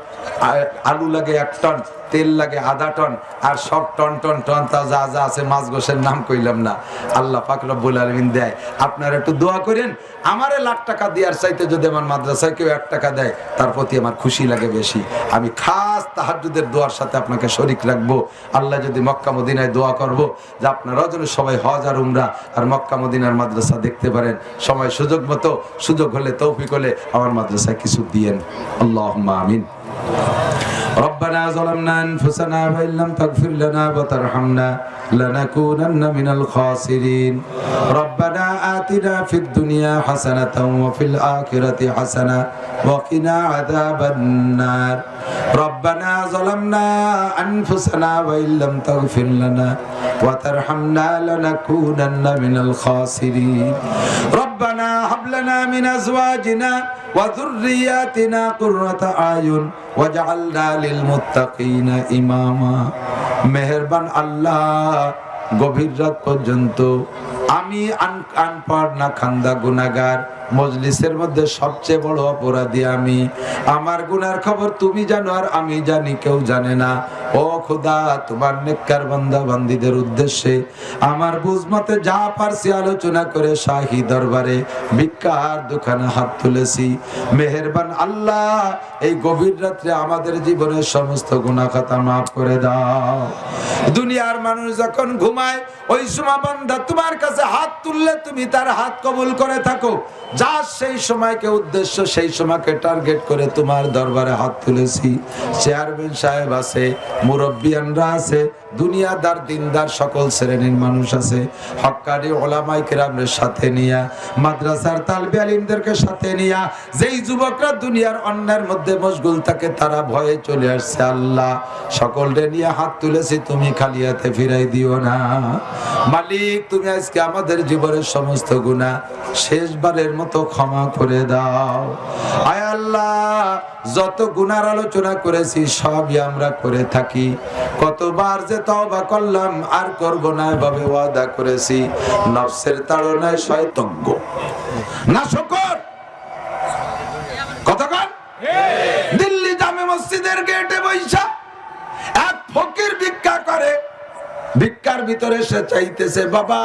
আলু লাগে 1 টন, তেল লাগে 1/2 টন, আর সব টন টন টন তা যা যা আছে, মাছ গোশের নাম কইলাম না, আল্লাহ পাক রব্বুল আলামিন দেয়। আপনারা একটু দোয়া করেন, আমারে লাখ টাকা দেওয়ার চাইতে যদি আমার মাদ্রাসায় কেউ 1 টাকা দেয়, তার প্রতি আমার খুশি লাগে বেশি। আমি খাস তাহাজ্জুদের দোয়ার সাথে আপনাকে শরীক রাখবো। আল্লাহ যদি মক্কা মদিনায় দোয়া করব যে আপনারাও যেন সবাই হজ আর উমরা আর মক্কা মদিনার মাদ্রাসা দেখতে পারেন, সময় সুযোগ মতো, সুযোগ হলে, তৌফিক হলে আমার মাদ্রাসায় কিছু দিয়েন। আল্লাহুম্মা আমিন। ربنا ظلمنا أنفسنا وإن لم تغفر لنا وترحمنا لنكونن من الخاسرين ربنا آتنا في الدنيا حسنة وفي الآخرة حسنة وقنا عذاب النار ربنا ظلمنا أنفسنا وإن لم تغفر لنا وترحمنا لنكونن من الخاسرين ربنا هب لنا من أزواجنا وذرياتنا قرة أعين وجعلنا للمتقين إماما মেহেরবান আল্লাহ, গভীর রাত পর্যন্ত আমি আনপড় না খান্দা গুনাহগার, মজলিসের মধ্যে সবচেয়ে বড় অপরাধী আমি। আমার গুনার খবর তুমি জানো আর আমি জানি, কেউ জানে না। ও খোদা, তোমার নেককার বান্দা বান্দীদের উদ্দেশ্যে আমার বুঝমতে যা পারছি আলোচনা করে শাহী দরবারে ভিক্ষার দোকানে হাত তুলেছি। মেহেরবান আল্লাহ, এই গভীর রাত্রে আমাদের জীবনের সমস্ত গুনাহ খাতা মাফ করে দাও। দুনিয়ার মানুষ যখন ঘুমায়, ওই সময় বান্দা তোমার কাছে হাত তুললে তুমি তার হাত কবুল করে থাকো। যা সেই সময়কে উদ্দেশ্য, সেই সময়কে টার্গেট করে তোমার দরবারে হাত তুলেছি। চেয়ারম্যান সাহেব আছে, মুরব্বিয়ানরা আছে, দুনিয়াদার দিনদার সকল শ্রেণীর মানুষ আছে, হক্কানি ওলামায়ে কেরামের সাথে নিয়া, মাদ্রাসার তালিবে আলিমদেরকে সাথে নিয়া, যেই যুবকরা দুনিয়ার অন্যের মধ্যে মশগুল থাকে তারা ভয়ে চলে আসছে। আল্লাহ, সকলকে নিয়ে হাত তুলেছি, তুমি খালি হাতে ফিরাই দিও না। মালিক, তুমি আজকে আমাদের জীবনের সমস্ত গুনাহ শেষবারের মতো ক্ষমা করে দাও। আয় আল্লাহ, যত গুনার আলোচনা করেছি সবই আমরা করে থাকি। কতবার যে তওবা করলাম আর করব না এভাবে ওয়াদা করেছি। নফসের তাড়নায় শয়তজ্ঞ না শুকর কতক্ষণ দিল্লি জামে মসজিদের গেটে বৈশা এক ফকির ভিক্ষা করে, ভিক্ষার ভিতরে সে চাইতেছে, বাবা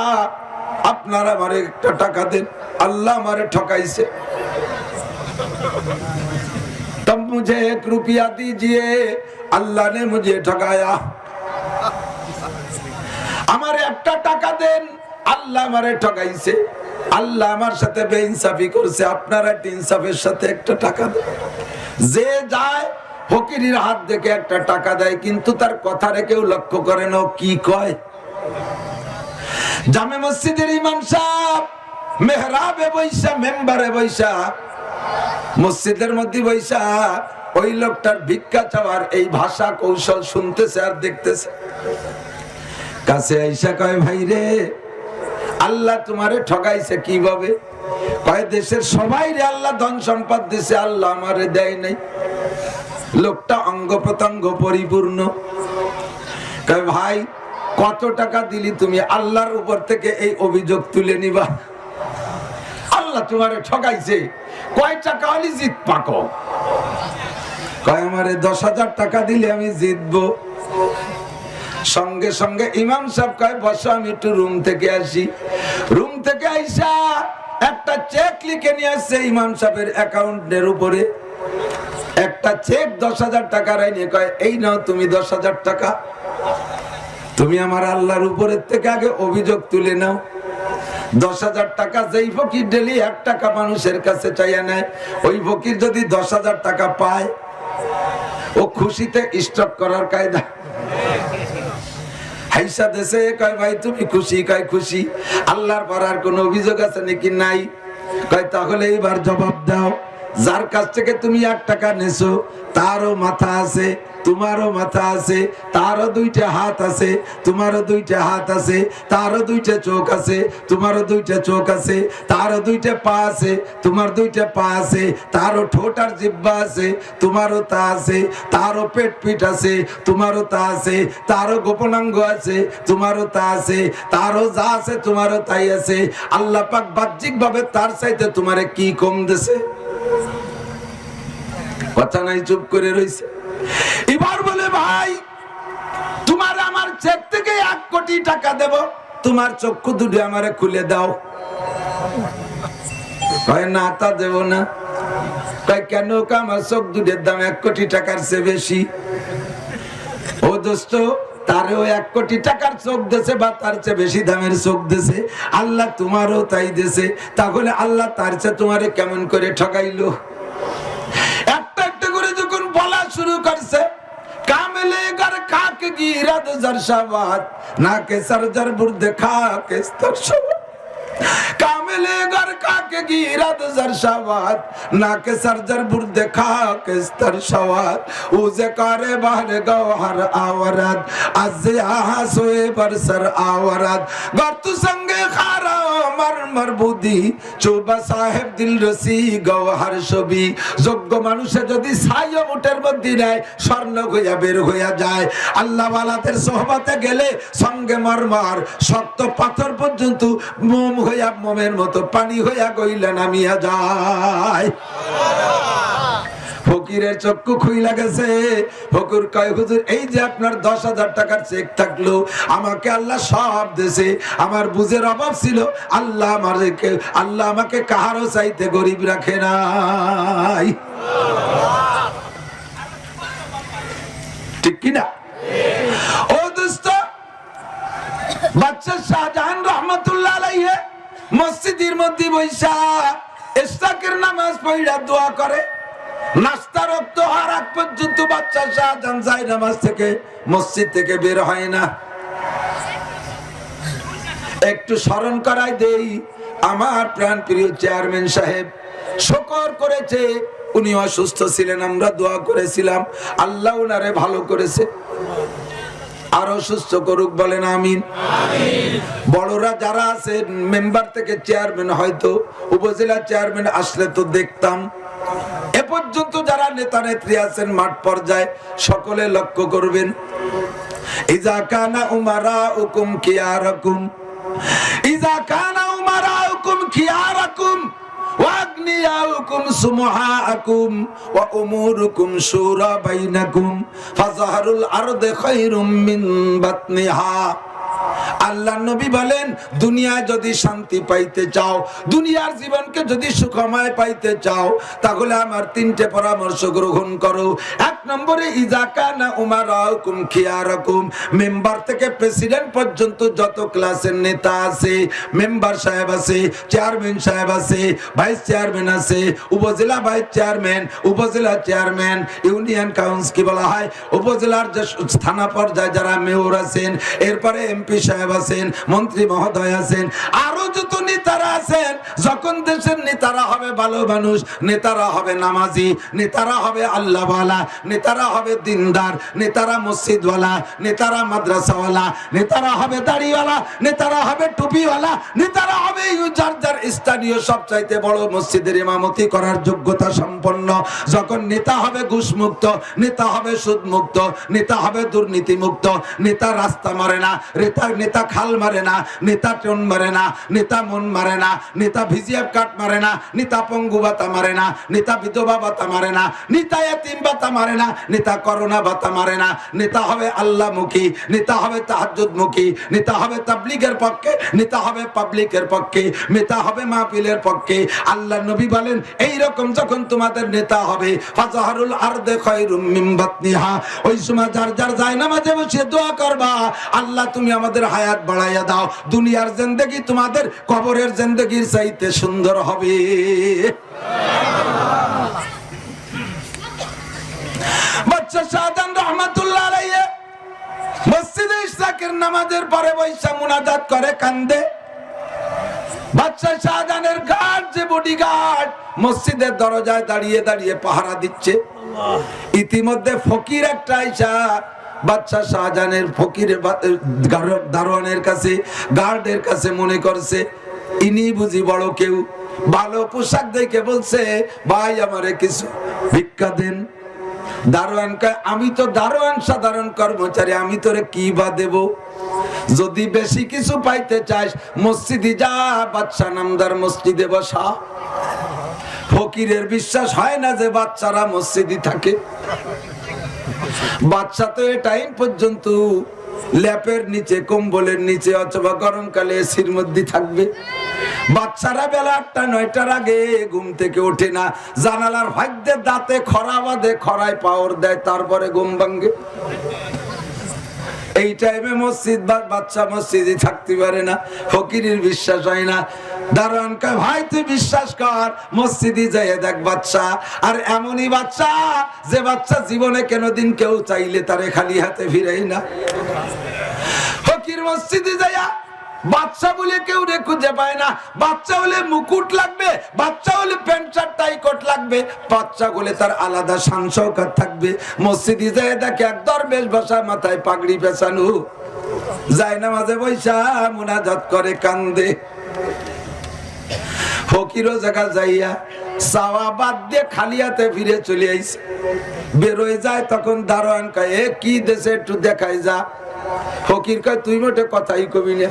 আপনার আমারে একটা টাকা দেন, আল্লাহ আমারে ঠকাইছে, तब मुझे 1 रुपया दीजिए, अल्लाह ने मुझे ठगाया। हमारे একটা টাকা দেন, আল্লাহ আমারে ঠগাইছে, আল্লাহ আমার সাথে বেইনসাফি করছে, আপনারা ইনসাফের সাথে একটা টাকা দেন। যে যায় ফকিরের হাত দেখে একটা টাকা দেয়, কিন্তু তার কথারে কেউ লক্ষ্য করে না কি কয়। জামে মসজিদের ইমাম সাহেব মেহরাবে বৈশা, মেম্বারে বৈশা মসজিদের মধ্যে বৈশা ওই লোকটার ভিক্ষা চাওয়ার এই ভাষা কৌশল শুনতেছে আর দেখতেছে। কাছে আইসা কয়, ভাই রে, আল্লাহ তোমারে ঠকাইছে কিভাবে? কয়, দেশের সবাই রে আল্লাহ ধন সম্পদ দিছে, আল্লাহ আমারে দেয় নাই। লোকটা অঙ্গ প্রত্যঙ্গ পরিপূর্ণ। কয়, ভাই কত টাকা দিলি তুমি? আল্লাহর উপর থেকে এই অভিযোগ তুলে নিবা, আল্লাহ তোমারে ঠকাইছে। কয় টাকা হলে জিত পাকো? কয়, আমারে 10,000 টাকা দিলে আমি জিতবো। সঙ্গে সঙ্গে ইমাম সাহেব কয়, বসো, আমি একটু রুম থেকে আসি। রুম থেকে আইসা একটা চেক লিখে নিয়ে আসছে ইমাম সাহেবের অ্যাকাউন্টের উপরে। একটা চেক 10,000 টাকা রাইনি। কয়, এই নাও তুমি 10,000 টাকা। তুমি আমার আল্লাহর উপরের থেকে আগে অভিযোগ তুলে নাও। 10,000 টাকা যেই ফকির ডেলি 1 টাকা মানুষের কাছে চাইয়া নেয়, ওই ফকির যদি 10,000 টাকা পায়, ও খুশিতে স্টক করার কায়দা। হাইসা দেশে কয়, ভাই তুমি খুশি? কয়, খুশি। আল্লাহর পর আর কোন অভিযোগ আছে নাকি? নাই। কয়, তাহলে এইবার জবাব দাও, যার কাছ থেকে তুমি 1 টাকা নেছো তারও মাথা আছে, তোমারও মাথা আছে, তারও 2টা হাত আছে, তোমারও 2টা হাত আছে, তারও 2টা চোখ আছে, তোমারও 2টা চোখ আছে, তারও 2টা পা আছে, তোমার 2টা পা আছে, তারও ঠোঁট আর জিহ্বা আছে, তোমারও তা আছে, তারও পেট পিঠ আছে, তোমারও তা আছে, তারও গোপনাঙ্গ আছে, তোমারও তা আছে, তারও যা আছে তোমারও তাই আছে। আল্লাহ পাক বাহ্যিক ভাবে তার চাইতে তোমারে কি কম দিছে? কথা নাই, চুপ করে রইছে। এবার বলে, ভাই তোমার আমার চেক থেকে 1 কোটি টাকা দেব, তোমার চক্ষু দুটো আমারে খুলে দাও। কয়, না, তা দেব না। কয়, কেন? আমার চোখ দুটোর দাম 1 কোটি টাকার চেয়ে বেশি। ও দোস্ত, তারও 1 কোটি টাকার চোখ দেছে বা তার চেয়ে বেশি দামের চোখ দেছে, আল্লাহ তোমারও তাই দেছে। তাহলে আল্লাহ তার চেয়ে তোমারে কেমন করে ঠকাইলো? একটা একটা করে যখন বলা শুরু করছে, কামেলে গর খাক গিরাদ জরশাবাদ, না কে সরজর বুর্দে খাক স্তরশাবাদ। কামেলে গর খাক গিরাদ জরশাবাদ, না কে সরজর বুর্দে খাক স্তরশাবাদ। উজে করে বাহর গওহর আওরাদ, আজে আহাসোয়ে বরসর আওরাদ। গর্তু সঙ্গে খারা মারমার বুদি, চোবা সাহেব দিল রসি গওহর ছবি। যোগ্য মানুষে যদি ছাইও উটের মধ্যে নেয়, স্বর্ণ হইয়া বের হইয়া যায়। আল্লাহ ওয়ালাদের সোহবতে গেলে সঙ্গে মরমর শক্ত পাথর পর্যন্ত মোম হইয়া, মোমের মতো পানি হইয়া গইলা নামিয়া যায়। ফকিরের চক্ষু খুইলা গেছে। ফকির কয়, হুজুর, এই যে আপনার 10,000 টাকার চেক থাকলো, আমাকে আল্লাহ সব দেশে, আমার বুঝের অভাব ছিল, আল্লাহ আমাকে কাহারও চাইতে গরিব রাখে নাই। ঠিক কিনা? ও দোস্ত, বাদশা শাহজাহান রহমাতুল্লাহ আলাইহি মসজিদের মধ্যে বৈশা ইশরাকের নামাজ পড়া দোয়া করে। নাস্তা রক্ত হওয়ার আগ পর্যন্ত বাদশা শাহজাহান যায় নামাজ থেকে, মসজিদ থেকে বের হয় না। একটু স্মরণ করাই দেই, আমার প্রাণ প্রিয় চেয়ারম্যান সাহেব শুকর করেছে, উনি অসুস্থ ছিলেন, আমরা দোয়া করেছিলাম, আল্লাহ উনারে ভালো করেছে, আরো সুস্থ করুক, বলেন আমিন। বড়রা যারা আছে, মেম্বার থেকে চেয়ারম্যান, হয়তো উপজেলা চেয়ারম্যান আসলে তো দেখতাম। এ পর্যন্ত যারা নেতা নেত্রী আছেন মাঠ পর্যায়ে, সকলে লক্ষ্য করবেন, ইজা কানা উমারাউকুম খিয়ারাকুম, ইজা কানা উমারাউকুম খিয়ারাকুম ওয়া আগনিয়াউকুম সুমহাআকুম ওয়া উমুরুকুম শুরা বাইনাকুম ফাযাহরুল আরদি খায়রুম মিন বাতনিহা। আল্লাহ নবী বলেন, দুনিয়ায় যদি শান্তি পাইতে চাও, দুনিয়ার জীবনকে যদি সুখময় পাইতে চাও, তাহলে আমার 3টে পরামর্শ গ্রহণ করো। 1 নম্বরে, ইজা কানা উমারাউকুম খিয়ারাকুম, মেম্বার থেকে প্রেসিডেন্ট পর্যন্ত যত ক্লাসের নেতা আছে, মেম্বার সাহেব আছে, চেয়ারম্যান সাহেব আছে, ভাইস চেয়ারম্যান আছে, উপজেলা ভাইস চেয়ারম্যান, উপজেলা চেয়ারম্যান, ইউনিয়ন কাউন্সিল কি বলা হয়, উপজেলার যে থানা পর্যায়ে যারা মেয়র আছেন, এরপরে এমপি সাহেব আছেন, মন্ত্রী মহোদয় আছেন, আরো যত নেতারা আছেন, যখন দেশের নেতারা হবে ভালো মানুষ, নেতারা হবে নামাজি, নেতারা হবে আল্লাহওয়ালা, নেতারা হবে দিনদার, নেতারা মসজিদওয়ালা, নেতারা মাদ্রাসাওয়ালা, নেতারা হবে দাড়িওয়ালা, নেতারা হবে টুপিওয়ালা, নেতারা হবে যার যার স্থানীয় সবচাইতে বড় মসজিদের ইমামতি করার যোগ্যতা সম্পন্ন। যখন নেতা হবে ঘুষমুক্ত, নেতা হবে সুদমুক্ত, নেতা হবে দুর্নীতি মুক্ত, নেতা রাস্তা মারে না, নেতা খাল মারে না, নেতা টন মারে না, নেতা মন মারে না, নেতা ভিজিএফ কাট মারে না, নেতা পঙ্গু ভাতা মারে না, নেতা বিধবা ভাতা মারে না, নেতা এতিম ভাতা মারে না, নেতা করোনা ভাতা মারে না। নেতা হবে আল্লাহমুখী, নেতা হবে তাহাজ্জুদমুখী, নেতা হবে তাবলীগের পক্ষে, নেতা হবে পাবলিকের পক্ষে, নেতা হবে মাহফিলের পক্ষে। আল্লাহ নবী বলেন এই রকম যখন তোমাদের নেতা হবে, ফাজাহারুল আরদে খায়রুম মিন বাতনিহা, ওই সময় যার যার যায় নামাজে বসে দোয়া করবা, আল্লাহ তুমি আমাদের হায়াত বাড়াইয়া দাও, দুনিয়ার জিন্দেগি তোমাদের কবরের জিন্দেগির চাইতে সুন্দর হবে। বাদশা শাহজাহান রাহমাতুল্লাহ আলাইহি মসজিদে ইশরাকের নামাজের পরে বৈশা মুনাজাত করে কান্দে। বাদশা শাহজাহানের গার্ড, যে বডিগার্ড মসজিদের দরজায় দাঁড়িয়ে দাঁড়িয়ে পাহারা দিচ্ছে, ইতিমধ্যে ফকির একটা আইসা বাদশা শাহজাহানের ফকিরের দারোয়ানের কাছে, গার্ডের কাছে মনে করছে ইনি বুঝি বড় কেউ, ভালো পোশাক দেখে বলছে ভাই আমারে কিছু ভিক্ষা দেন। দারোয়ান কয় আমি তো দারোয়ান সাধারণ কর্মচারী, আমি তোরে কি বা দেব, যদি বেশি কিছু পাইতে চাস মসজিদে যা, বাদশা নামদার মসজিদে বসা। ফকিরের বিশ্বাস হয় না যে বাচ্চারা মসজিদে থাকে। বাচ্চা তো এ টাইম পর্যন্ত ল্যাপের নিচে, কম্বলের নিচে অথবা গরমকালে এসির মধ্যে থাকবে। বাচ্চারা বেলা 8টা 9টার আগে ঘুম থেকে ওঠে না, জানালার ভাগ্যে দাঁতে খরা বাঁধে, খরায় পাওয়ার দেয়, তারপরে ঘুম ভাঙ্গে। এই টাইমে মসজিদ বাচ্চা মসজিদে থাকতে পারে না, ফকিরের বিশ্বাস হয় না। দারোয়ান কয় ভাই তুই বিশ্বাস কর, মসজিদে যাইয়ে দেখ বাচ্চা, আর এমনই বাচ্চা যে বাচ্চা জীবনে কোনোদিন কেউ চাইলে তারে খালি হাতে ফিরাই না। ফকির মসজিদে যাইয়া বাচ্চা বলে কেউ রে খুঁজে পায় না। বাচ্চা হলে মুকুট লাগবে, বাচ্চা হলে প্যান্ট শার্ট টাই কোট লাগবে, বাচ্চা হলে তার আলাদা শান শওকত থাকবে। মসজিদে যায় দেখে এক দরবেশ বসা, মাথায় পাগড়ি পেঁচানো, যায় নামাজে বৈশা মুনাজাত করে কান্দে। ফকিরও জায়গা যাইয়া চাওয়া বাদ দিয়ে খালি হাতে ফিরে চলে আইছে। বেরোয় যায় তখন দারোয়ান কয় এ কি দেশে একটু দেখাই যা। ফকির কয় তুই মোটে কথাই কবি না,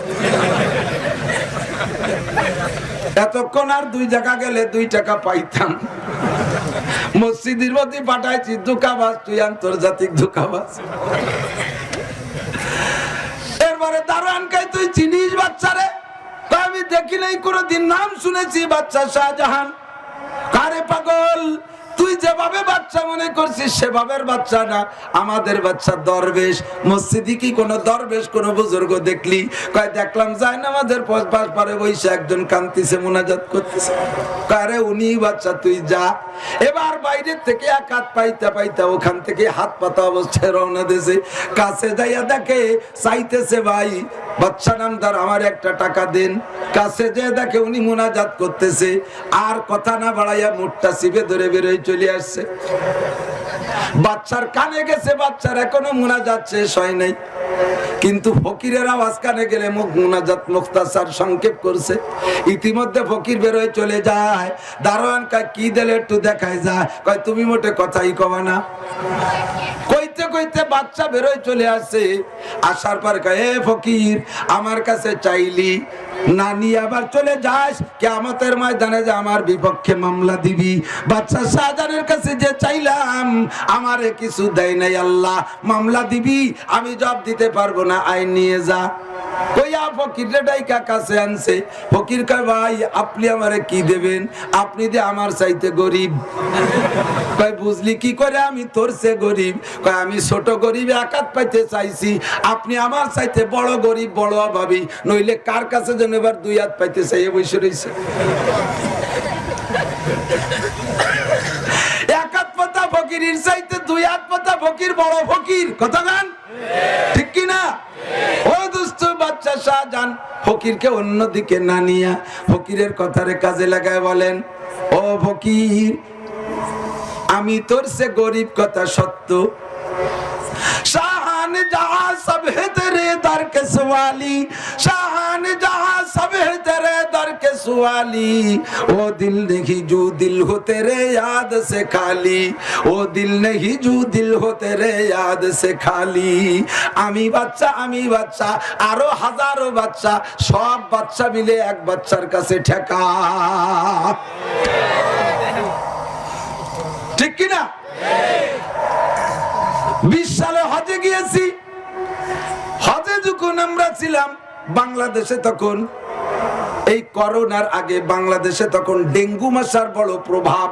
এতক্ষণ আর 2 জায়গা গেলে 2 টাকা পাইতাম। মসজিদের মধ্যে পাঠাইছি ধোঁকাবাজ, তুই আন্তর্জাতিক ধোঁকাবাজ। এরপরে দারোয়ান কয় তুই চিনিস বাচ্চারে? আমি দেখি নাই কোনদিন, নাম শুনেছি বাদশা শাহজাহান। কারে পাগল, তুই যেভাবে বাচ্চা মনে করছিস সেভাবের বাচ্চা না, আমাদের বাচ্চা দরবেশ। মসজিদে কি কোন দরবেশ কোন বুজুর্গ দেখলি? কয় দেখলাম যায় নামাজের পাশ পারে বসে একজন কান্তিছে, মুনাজাত করতেছে। কারে উনি বাচ্চা, তুই যা। এবার বাইরে থেকে এক হাত পাইতা পাইতা ওখান থেকে হাত পাতা অবস্থায় রওনা দিয়েছে। কাছে যাইয়া দেখে চাইতেছে ভাই বাচ্চা নামদার আমার 1 টাকা দেন। কাছে যে দেখে উনি মুনাজাত করতেছে, আর কথা না বাড়াইয়া মুঠটা চিপে ধরে বেরোয় চলে আসছে। বাচ্চার কানে গেছে, বাচ্চার এখনো মুনাজাত শেষ হয় নাই, কিন্তু ফকিরের আওয়াজ কানে গেলে মুনাজাত মুখতাসার সংক্ষেপ করছে। ইতিমধ্যে ফকির বেরোয় চলে যায়। দারোয়ান কয় কি দিলে একটু দেখায় যা। কয় তুমি মোটে কথাই কবা না। কইতে কইতে বাচ্চা বেরোয় চলে আসছে। আসার পর কয় এ ফকির আমার কাছে চাইলি না, নিয়ে আবার চলে যাস কিয়ামতের ময়দানে যে আমার বিপক্ষে মামলা দিবি। বাদশা শাহজাহানের কাছে যে চাইলাম আমারে কিছু দেয় নাই, আল্লাহ মামলা দিবি, আমি জবাব দিতে পারবো না, আইন নিয়ে যা। কইয়া ফকিরে ডাইকা কাছে আনছে। ফকির কয় ভাই আপনি আমারে কি দেবেন? আপনি যে আমার চাইতে গরিব। কয় বুঝলি কি করে আমি তোর চেয়ে গরিব? কয় আমি ছোট গরিব, এক হাত পাইতে চাইছি, আপনি আমার চাইতে বড় গরিব, বড় অভাবী, নইলে কার কাছে যেন এবার 2 হাত পাইতে চাই বসে রয়েছে। 1 হাত পাতা ফকিরের চাইতে 2 হাত পাতা ফকির বড় ফকির। কথা গান ঠিক কিনা? ও দুস্থ বাদশা শাহজাহান ফকিরকে অন্যদিকে না নিয়া ফকিরের কথারে কাজে লাগায় বলেন, ও ফকির, আমি তোর সে গরিব কথা সত্য, शाहान जहां सब है तेरे दर के सवाली, शाहान जहां सब है तेरे दर के सवाली, ओ दिल नहीं जो दिल हो तेरे याद से खाली, ओ दिल नहीं जो दिल हो तेरे याद से खाली। আমি বাচ্চা আরো হাজারো বাচ্চা, সব বাচ্চা মিলে এক বাচ্চার কাছে ঠেকা, ঠিক কি না? 20 সালে হজে গিয়েছি। হজে যখন আমরা ছিলাম বাংলাদেশে, তখন এই করোনার আগে বাংলাদেশে তখন ডেঙ্গু মশার বড় প্রভাব।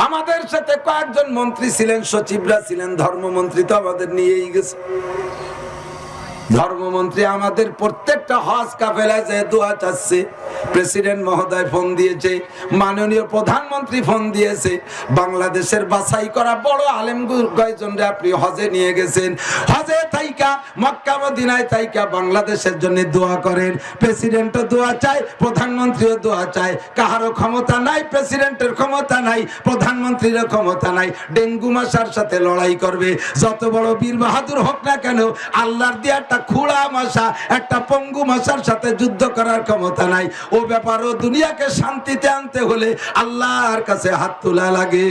আমাদের সাথে কয়েকজন মন্ত্রী ছিলেন, সচিবরা ছিলেন, ধর্মমন্ত্রী তো আমাদের নিয়েই গেছে। ধর্মমন্ত্রী আমাদের প্রত্যেকটা হজ কাফেলায় যে দোয়া চাচ্ছে, প্রেসিডেন্ট মহোদয় ফোন দিয়েছে, মাননীয় প্রধানমন্ত্রী ফোন দিয়েছে, বাংলাদেশের বাছাই করা বড় আলেম কয়েকজনরে আপনি হজে নিয়ে গেছেন, হজে তাইকা মক্কা মদিনায় তাইকা বাংলাদেশের জন্য দোয়া করেন। প্রেসিডেন্টও দোয়া চায়, প্রধানমন্ত্রীও দোয়া চায়। কাহারও ক্ষমতা নাই, প্রেসিডেন্টের ক্ষমতা নাই, প্রধানমন্ত্রীরও ক্ষমতা নাই, ডেঙ্গু মশার সাথে লড়াই করবে। যত বড় বীর বাহাদুর হোক না কেন, আল্লাহর দিয়ে একটা খুড়া মশা, একটা পঙ্গু মশার সাথে যুদ্ধ করার ক্ষমতা নাই। ও ব্যাপারও দুনিয়াকে শান্তিতে আনতে হলে আল্লাহর কাছে হাত তোলা লাগে।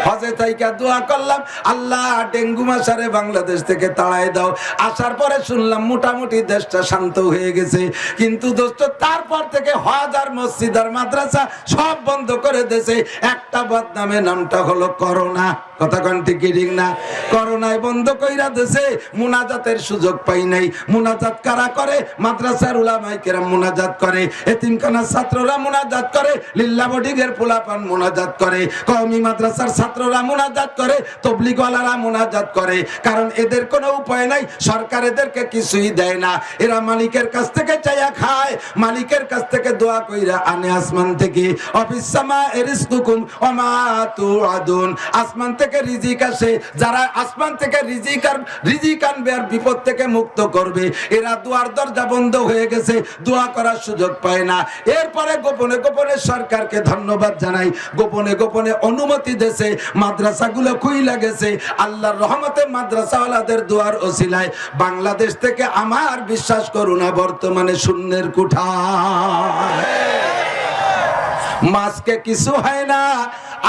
হজে তাইকা দোয়া করলাম, আল্লাহ ডেঙ্গু মশারে বাংলাদেশ থেকে তাড়ায় দাও। আসার পরে শুনলাম মোটামুটি দেশটা শান্ত হয়ে গেছে, কিন্তু দোস্ত তারপর থেকে হজ আর মসজিদ আর মাদ্রাসা সব বন্ধ করে দিয়েছে। একটা বদনামে নামটা হলো করোনা। কথা কোন ঠিক না? করোনায় বন্ধ কইরা দিয়েছে, মুনাজাতের সুযোগ পাই নাই। মুনাজাত কারা করে? মাদ্রাসার উলামায়ে কেরাম মুনাজাত করে, এতিমখানার ছাত্ররা মুনাজাত করে, লিল্লাহ বোর্ডিংয়ের পোলাপান মুনাজাত করে, কওমি মাদ্রাসার ছাত্ররা মুনাজাত করে, তাবলীগ ওয়ালারা মুনাজাত করে। কারণ এদের কোনো উপায় নাই, সরকার এদেরকে কিছুই দেয় না। এরা মালিকের কাছ থেকে চাইয়া খায়, মালিকের কাছ থেকে দোয়া কইরা আনে আসমান থেকে। অফিস সামা এরিজকুকুম ওয়া মা তুআদুন, আসমান থেকে রিজিক আসে। যারা আসমান থেকে রিজিক আনবে আর বিপদ থেকে মুক্ত করবে, এরা দুয়ার দরজা বন্ধ হয়ে গেছে, দোয়া করার সুযোগ পায় না। এরপরে গোপনে গোপনে সরকারকে ধন্যবাদ জানাই, গোপনে গোপনে অনুমতি দেশে মাদ্রাসাগুলো খুইলা গেছে। আল্লাহর রহমতে মাদ্রাসাওয়ালাদের দোয়ার ওসিলায় বাংলাদেশ থেকে আমার বিশ্বাস করুন না বর্তমানে শূন্যের কুঠা। মাস্কে কিছু হয় না,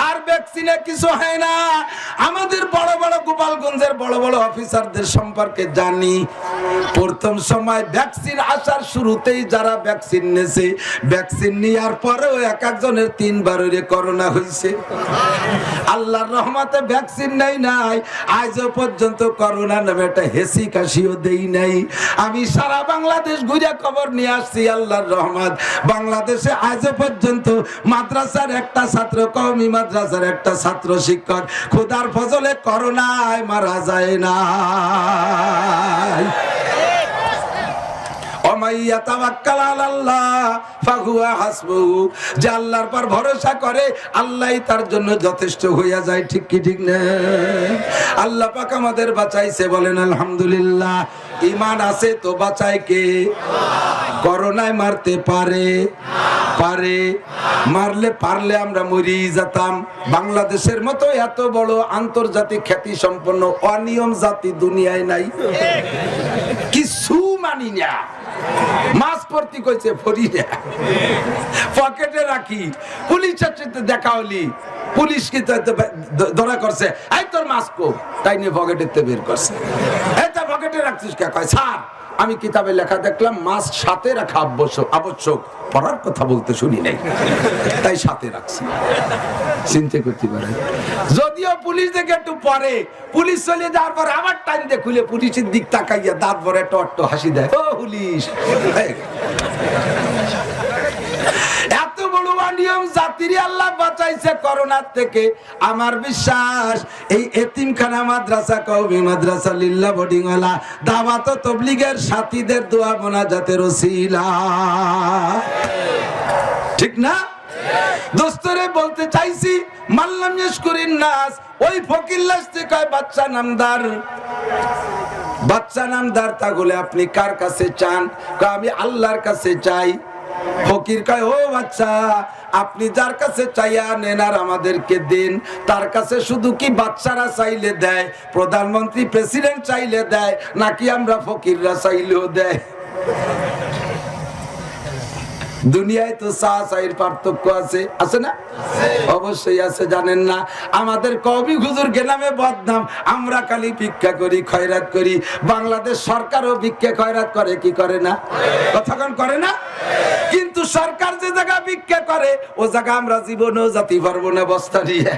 আর ভ্যাকসিনে কিছু হয় না। আমাদের বড় বড় গোপালগঞ্জের বড় বড় অফিসারদের সম্পর্কে জানি, প্রথম সময় ভ্যাকসিন আসার শুরুতেই যারা ভ্যাকসিন নেছে, ভ্যাকসিন নেওয়ার পরেও এক একজনের 3 বার করোনা হয়েছে। আল্লাহর রহমতে ভ্যাকসিন নাই, আজও পর্যন্ত করোনা নামে একটা হেসি কাশিও দেই নাই। আমি সারা বাংলাদেশ ঘুরে খবর নিয়ে আসছি, আল্লাহর রহমত বাংলাদেশে আজও পর্যন্ত মাদ্রাসার একটা ছাত্র, কওমি মাদ্রাসার একটা ছাত্র শিক্ষক খোদার ফজলে করোনায় মারা যায় না। যে আল্লাহর পর ভরসা করে আল্লাহই তার জন্য যথেষ্ট হইয়া যায়। ঠিক কি ঠিক না? আল্লাহ পাক আমাদের বাঁচাইছে, বলেন আলহামদুলিল্লাহ। ঈমান আছে তো বাঁচায় কে? করোনায় মারতে পারে? মারলে পারলে আমরা মরি যেতাম। বাংলাদেশের মতো এত বড় আন্তর্জাতিক খ্যাতি সম্পন্ন অনিয়ম জাতি দুনিয়ায় নাই। কিছু মানি না, মাছ পড়তি কইছে ফরি না, পকেটে রাখি। পুলিশের সাথে দেখা হলি, পুলিশ কি ধরা করছে, এই তোর মাছ কো, তাই নিয়ে পকেটে বের করছে। এই তা পকেটে রাখছিস কে? কয় স্যার আমি কিতাবে লেখা দেখলাম মাছ সাথে রাখা আবশ্যক, পড়ার কথা বলতে শুনি নাই, তাই সাথে রাখছি। চিন্তা করতে পারে। যদিও পুলিশ দেখে একটু পরে, পুলিশ চলে যাওয়ার পর আবার টাইম দিয়ে খুলে পুলিশের দিক তাকাইয়া দাঁত ভরে টট্ট হাসি দেয়, ও পুলিশ। এত বড় নিয়ম জাতিরই আল্লাহ বাঁচাইছে করোনার থেকে। আমার বিশ্বাস এই এতিমখানা মাদ্রাসা, কওমি মাদ্রাসা, লিল্লাহ বোর্ডিং ওয়ালা, দাওয়াত ও তাবলীগের সাথীদের দোয়া মোনাজাতের ওসিলা। ঠিক না? দোস্তরে বলতে চাইছি, মাল্লাম ইয়াশকুরিন নাস, ওই ফকির লাস্তে কয় বাচ্চা নামদার, বাচ্চা নামদার তাহলে আপনি কার কাছে চান? আমি আল্লাহর কাছে চাই। ফকির কয়, ও বাচ্চা, আপনি যার কাছে চাইয়া নেন আর আমাদেরকে দিন, তার কাছে শুধু কি বাচ্চারা চাইলে দেয়, প্রধানমন্ত্রী প্রেসিডেন্ট চাইলে দেয়, নাকি আমরা ফকিররা চাইলেও দেয়? দুনিয়ায় তো চা চায়ের পার্থক্য আছে, আছে না? অবশ্যই আছে, জানেন না? আমাদের কবি হুজুরকে নামে বদনাম, আমরা খালি ভিক্ষা করি, খয়রাত করি। বাংলাদেশ সরকারও ভিক্ষা খয়রাত করে কি করে না? কথাক্ষণ করে না? কিন্তু সরকার যে জায়গা ভিক্ষা করে ও জায়গা আমরা জীবনেও যেতে পারবো না বস্তা নিয়ে।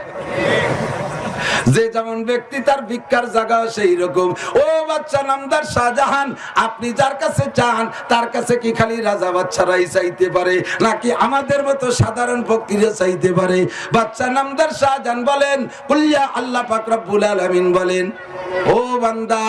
যে যেমন ব্যক্তি তার ভিক্ষার জায়গা সেই রকম। ও বাচ্চা নামদার শাহজাহান, আপনি যার কাছে চান তার কাছে কি খালি রাজা বাচ্চারাই চাইতে পারে, নাকি আমাদের মতো সাধারণ ফকিরও চাইতে পারে? বাচ্চা নামদার শাহজাহান বলেন, কুল্লা আল্লাহ পাক রব্বুল আলামিন বলেন, ও বান্দা,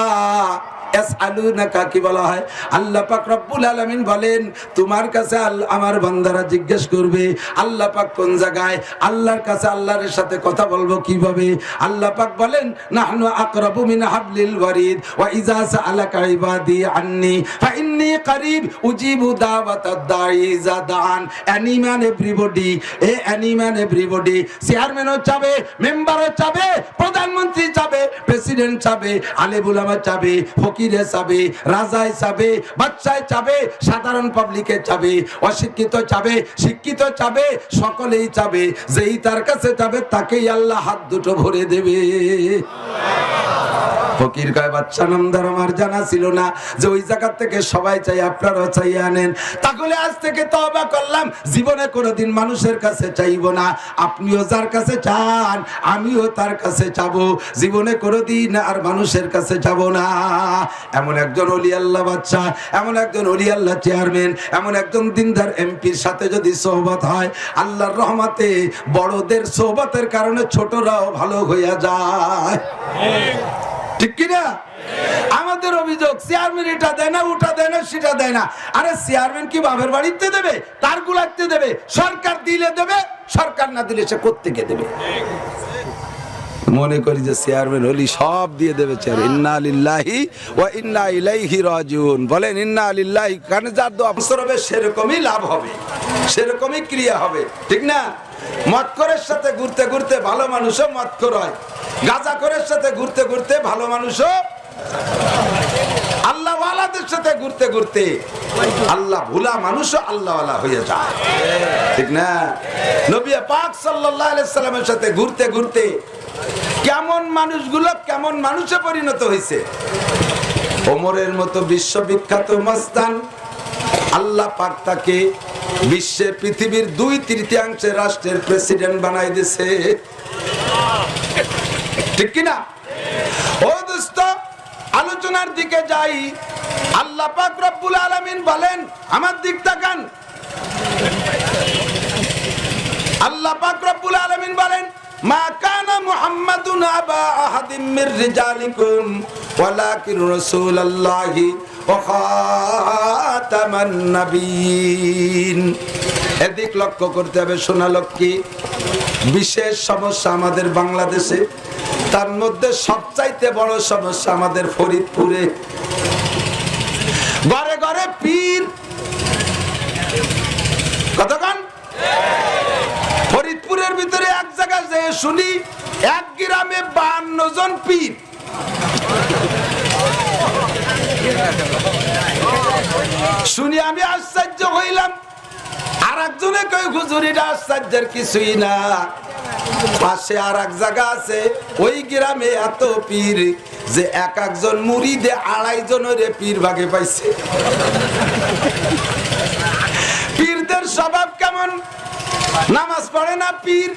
ইয়াসআলুনাকা কি বলা হয়? আল্লাহ পাক রব্বুল আলামিন বলেন, তোমার কাছে আমার বান্দারা জিজ্ঞেস করবে আল্লাহ পাক কোন জায়গায়। আল্লাহর কাছে আল্লাহর সাথে কথা বলবো কিভাবে? আল্লাহ পাক বলেন, নাহনু আকরাবু মিন হাবলিল ওয়ারিদ ওয়া ইযা সাআলাকা ইবাদি আন্নী ফাইন্নী কারীব উজিবু দাওয়াতাদ দাঈ ইযা দাআন। Any man everybody, any man everybody, চেয়ারম্যানও চাবে, মেম্বারও চাবে, প্রধানমন্ত্রী চাবে, প্রেসিডেন্ট চাবে, আলেম উলামা চাবে, ফকিরে চাবে, রাজায় চাবে, বাচ্চায় চাবে, সাধারণ পাবলিকে চাবে, অশিক্ষিত চাবে, শিক্ষিত চাবে, সকলেই চাবে। যেই তার কাছে যাবে তাকেই আল্লাহ হাত দুটো ভরে দেবে। ফকির কয়, বাচ্চা নামদার আমার জানা ছিল না যে ওই জায়গা থেকে সবাই চাই, আপনারাও চাই আনেন। তাহলে আজ থেকে তওবা করলাম, জীবনে কোনোদিন মানুষের কাছে চাইবো না। আপনিও যার কাছে চান আমিও তার কাছে চাবো, জীবনে কোনোদিন আর মানুষের কাছে যাব না। এমন একজন ওলি আল্লাহ বাচ্চা, এমন একজন ওলি আল্লাহ চেয়ারম্যান, এমন একজন দিনদার এমপির সাথে যদি সোহবত হয়, আল্লাহর রহমতে বড়দের সোহবতের কারণে ছোটরাও ভালো হইয়া যায়। ঠিক কিনা? আমাদের অভিযোগ, চেয়ারম্যান এটা দেয় না, ওটা দেয় না, সেটা দেয় না। আরে চেয়ারম্যান কি বাপের বাড়িতে দেবে? তার গুলাতে দেবে। সরকার দিলে দেবে, সরকার না দিলে সে কোত্থেকে দেবে? মনে করি যে চেয়ারম্যান হলি সব দিয়ে দেবে। ইন্না লিল্লাহি ওয়া ইন্না ইলাইহি রাজিউন বলেন, ইন্না লিল্লাহি, কারণ যার দোয়া হবে সেরকমই লাভ হবে, সেরকমই ক্রিয়া হবে। ঠিক না? মদখোরের সাথে ঘুরতে ঘুরতে ভালো মানুষও মদখোর হয়, গাঁজাখোরের সাথে ঘুরতে ঘুরতে ভালো মানুষও, আল্লাহ ওয়ালাদের সাথে ঘুরতে ঘুরতে আল্লাহ ভোলা মানুষও আল্লাহ ওয়ালা হয়ে যায়। ঠিক না? নবী পাক সাল্লাল্লাহু আলাইহি সাল্লামের সাথে ঘুরতে ঘুরতে কেমন মানুষগুলো কেমন মানুষে পরিণত হয়েছে। ওমরের মতো বিশ্ববিখ্যাত মস্তান, আল্লাহ পাক তাকে বিশ্বের পৃথিবীর 2/3 রাষ্ট্রের প্রেসিডেন্ট বানাই দিয়েছে। ঠিক কিনা? ও দোস্ত, আলোচনার দিকে যাই। আল্লাহ পাক রব্বুল আলামিন বলেন, আমার দিক তাকান। আল্লাহ পাক রব্বুল আলামিন বলেন, মা কানা মুহাম্মাদুন আবা আহাদিম মির রিজালিকুম ওয়ালাকিন রাসূলুল্লাহি ওয়া খাতামান নাবিয়িন। এদিক লক্ষ্য করতে হবে সোনা লক্ষ্মী। বিশেষ সমস্যা আমাদের বাংলাদেশে, তার মধ্যে সবচাইতে বড় সমস্যা আমাদের ফরিদপুরে। ঘরে ঘরে পীর। কতক্ষণ? ফরিদপুরের ভিতরে এক জায়গায় যে শুনি এক গ্রামে 52 জন পীর। শুনি আমি আশ্চর্য হইলাম। আর একজনে কই, হুজুর এটা আশ্চর্যের কিছুই না, পাশে আর এক জায়গা আছে, ওই গ্রামে এত পীর যে এক একজন মুরিদে 2.5 জনের পীর ভাগে পাইছে। পীরদের স্বভাব কেমন? নামাজ পড়ে না পীর,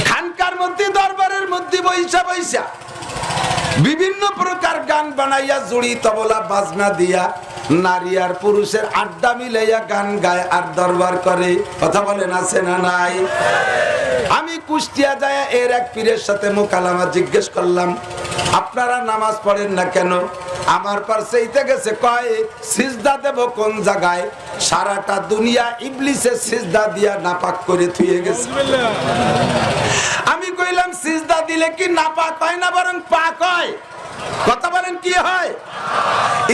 খানকার মধ্যে দরবারের মধ্যে বৈশা বৈশা বিভিন্ন প্রকার গান বানাইয়া, জুড়ি তবলা বাজনা দিয়া নারী আর পুরুষের আড্ডা মিলাইয়া গান গায় আর দরবার করে। কথা বলেন, আছে না নাই? আমি কুষ্টিয়া যায় এর এক পীরের সাথে মোকালামা জিজ্ঞেস করলাম, আপনারা নামাজ পড়েন না কেন? আমার পাশে গেছে, কয় সিজদা দেব কোন জায়গায়? সারাটা দুনিয়া ইবলিসের সিজদা দিয়া নাপাক করে থুয়ে গেছে। আমি কইলাম, সিজদা দিলে কি নাপাক হয় না বরং পাক হয়? কথা বলেন কি হয়?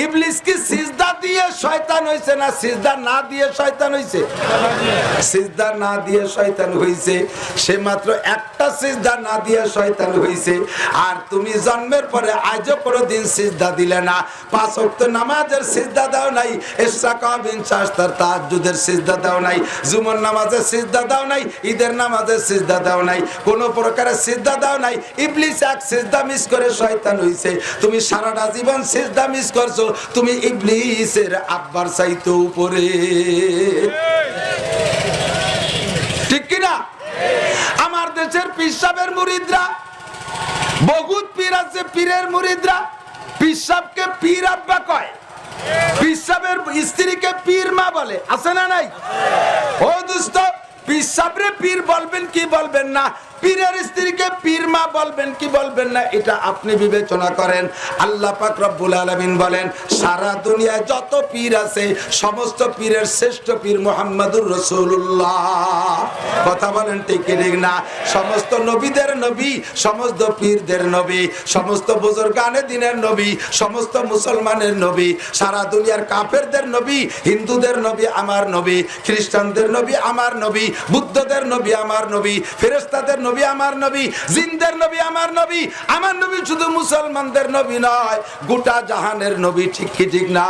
ইবলিস কি সিজদা দিয়ে শয়তান হইছে না সিজদা না দিয়ে শয়তান হইছে? সিজদা না দিয়ে শয়তান হইছে। সে মাত্র একটা সিজদা না দিয়ে শয়তান হইছে। আর তুমি জন্মের পরে আজও কোনোদিন সিজদা দিলে না। 5 ওয়াক্ত নামাজের সিজদা দাও নাই, ইশরাকা বিন শাস্তার তাহাজ্জুদের সিজদা দাও নাই, জুমার নামাজের সিজদা দাও নাই, ঈদের নামাজের সিজদা দাও নাই, কোন প্রকারের সিজদা দাও নাই। ইবলিস এক সিজদা মিস করে শয়তান হইছে। তুমি সারাটা জীবন সিজদা মিস করছো, তুমি ইবলিসের আব্বার চাইতে উপরে। ঠিক কি না? আমার দেশের পীর সাহেবের মুরিদরা, বহুত পীর আছে, পীরের মুরিদরা পীর সাহেবকে পীর আব্বা কয়, পীর সাহেবের স্ত্রীকে পীর মা বলে। আছে না নাই? ও দোস্ত, পীর সাহেবরে পীর বলবেন কি বলবেন না, পীরের স্ত্রীকে পীর মা বলবেন কি বলবেন না, এটা আপনি বিবেচনা করেন। আল্লাহ পাক রব্বুল আলামিন বলেন, সারা দুনিয়ায় যত পীর আছে সমস্ত পীরের শ্রেষ্ঠ পীর মুহাম্মদুর রাসূলুল্লাহ। কথা বলেন ঠিক কি ঠিক না? সমস্ত নবীদের নবী, সমস্ত পীরদের নবী, সমস্ত বুজুর্গানে দ্বীনের নবী, সমস্ত মুসলমানের নবী, সারা দুনিয়ার কাফেরদের নবী, হিন্দুদের নবী আমার নবী, খ্রিস্টানদের নবী আমার নবী, বুদ্ধদের নবী আমার নবী, ফেরেশতাদের নবী আমার নবী, জিনদের নবী আমার নবী। আমার নবী শুধু মুসলমানদের নবী নয়, গোটা জাহানের নবী। ঠিক কি ঠিক না?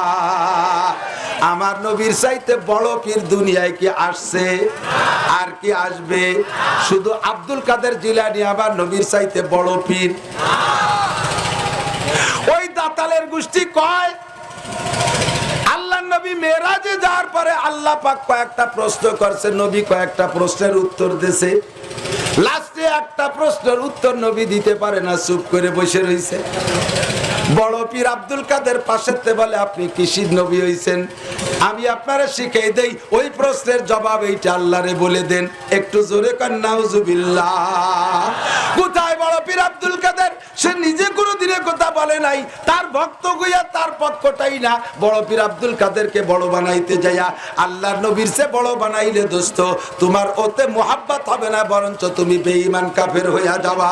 আমার নবীর চাইতে বড় পীর দুনিয়ায় কি আসছে আর কি আসবে? শুধু আব্দুল কাদের জিলানী আমার নবীর চাইতে বড় পীর। ওই দাতালের গোষ্ঠী কয় আল্লাহ নবী মেরাজে যাওয়ার পরে আল্লাহ পাক কয়েকটা প্রশ্ন করছে, নবী কয়েকটা প্রশ্নের উত্তর দিয়েছে। লাস্টে একটা প্রশ্নের উত্তর নবী দিতে পারে না, চুপ করে বসে রয়েছে। বড় পীর আব্দুল কাদের পাশেতে বলে, আপনি কিসির নবী হইছেন? আমি আপনারা শিখিয়ে দেই, ওই প্রশ্নের জবাব এইটা আল্লাহরে বলে দেন। একটু জোরে কর নাউজুবিল্লাহ। কোথায় বড় পীর আব্দুল কাদের? সে নিজে কোনোদিনে কথা বলে নাই, তার ভক্ত গইয়া তার পক্ষটাই না। বড় পীর আব্দুল কাদেরকে বড় বানাইতে যাইয়া আল্লাহর নবীর সে বড় বানাইলে দোস্ত তোমার ওতে মোহাব্বত হবে না, বরঞ্চ তুমি বেঈমান কাফের হইয়া যাবা।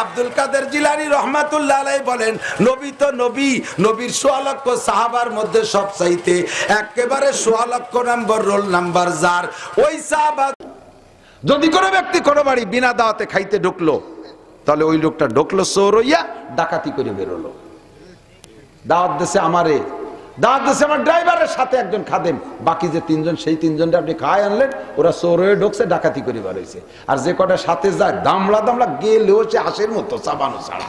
আব্দুল কাদের জিলানী রহমাতুল্লাহ আলাইহি বলেন, নবী তো নবী, নবীর ১৬ লক্ষ সাহাবার মধ্যে সবচাইতে একেবারে ১৬ লক্ষ নম্বর রোল নাম্বার যার, ওই সাহাবা যদি কোনো ব্যক্তি কোনো বাড়ি বিনা দাওয়াতে খাইতে ঢুকলো, তাহলে ওই লোকটা ঢুকলো চোর হইয়া, ডাকাতি করে বেরোলো। দাওয়াত দেশে আমারে, দাওয়াত দেশে আমার ড্রাইভারের সাথে একজন খাদেম, বাকি যে ৩ জন, সেই ৩ জনটা আপনি খায় আনলেন, ওরা চোর হয়ে ঢুকছে, ডাকাতি করে বেরোইছে। আর যে কটা সাথে যায় দামলা দামলা গেলেও সে হাসির মতো চাবানো ছাড়া।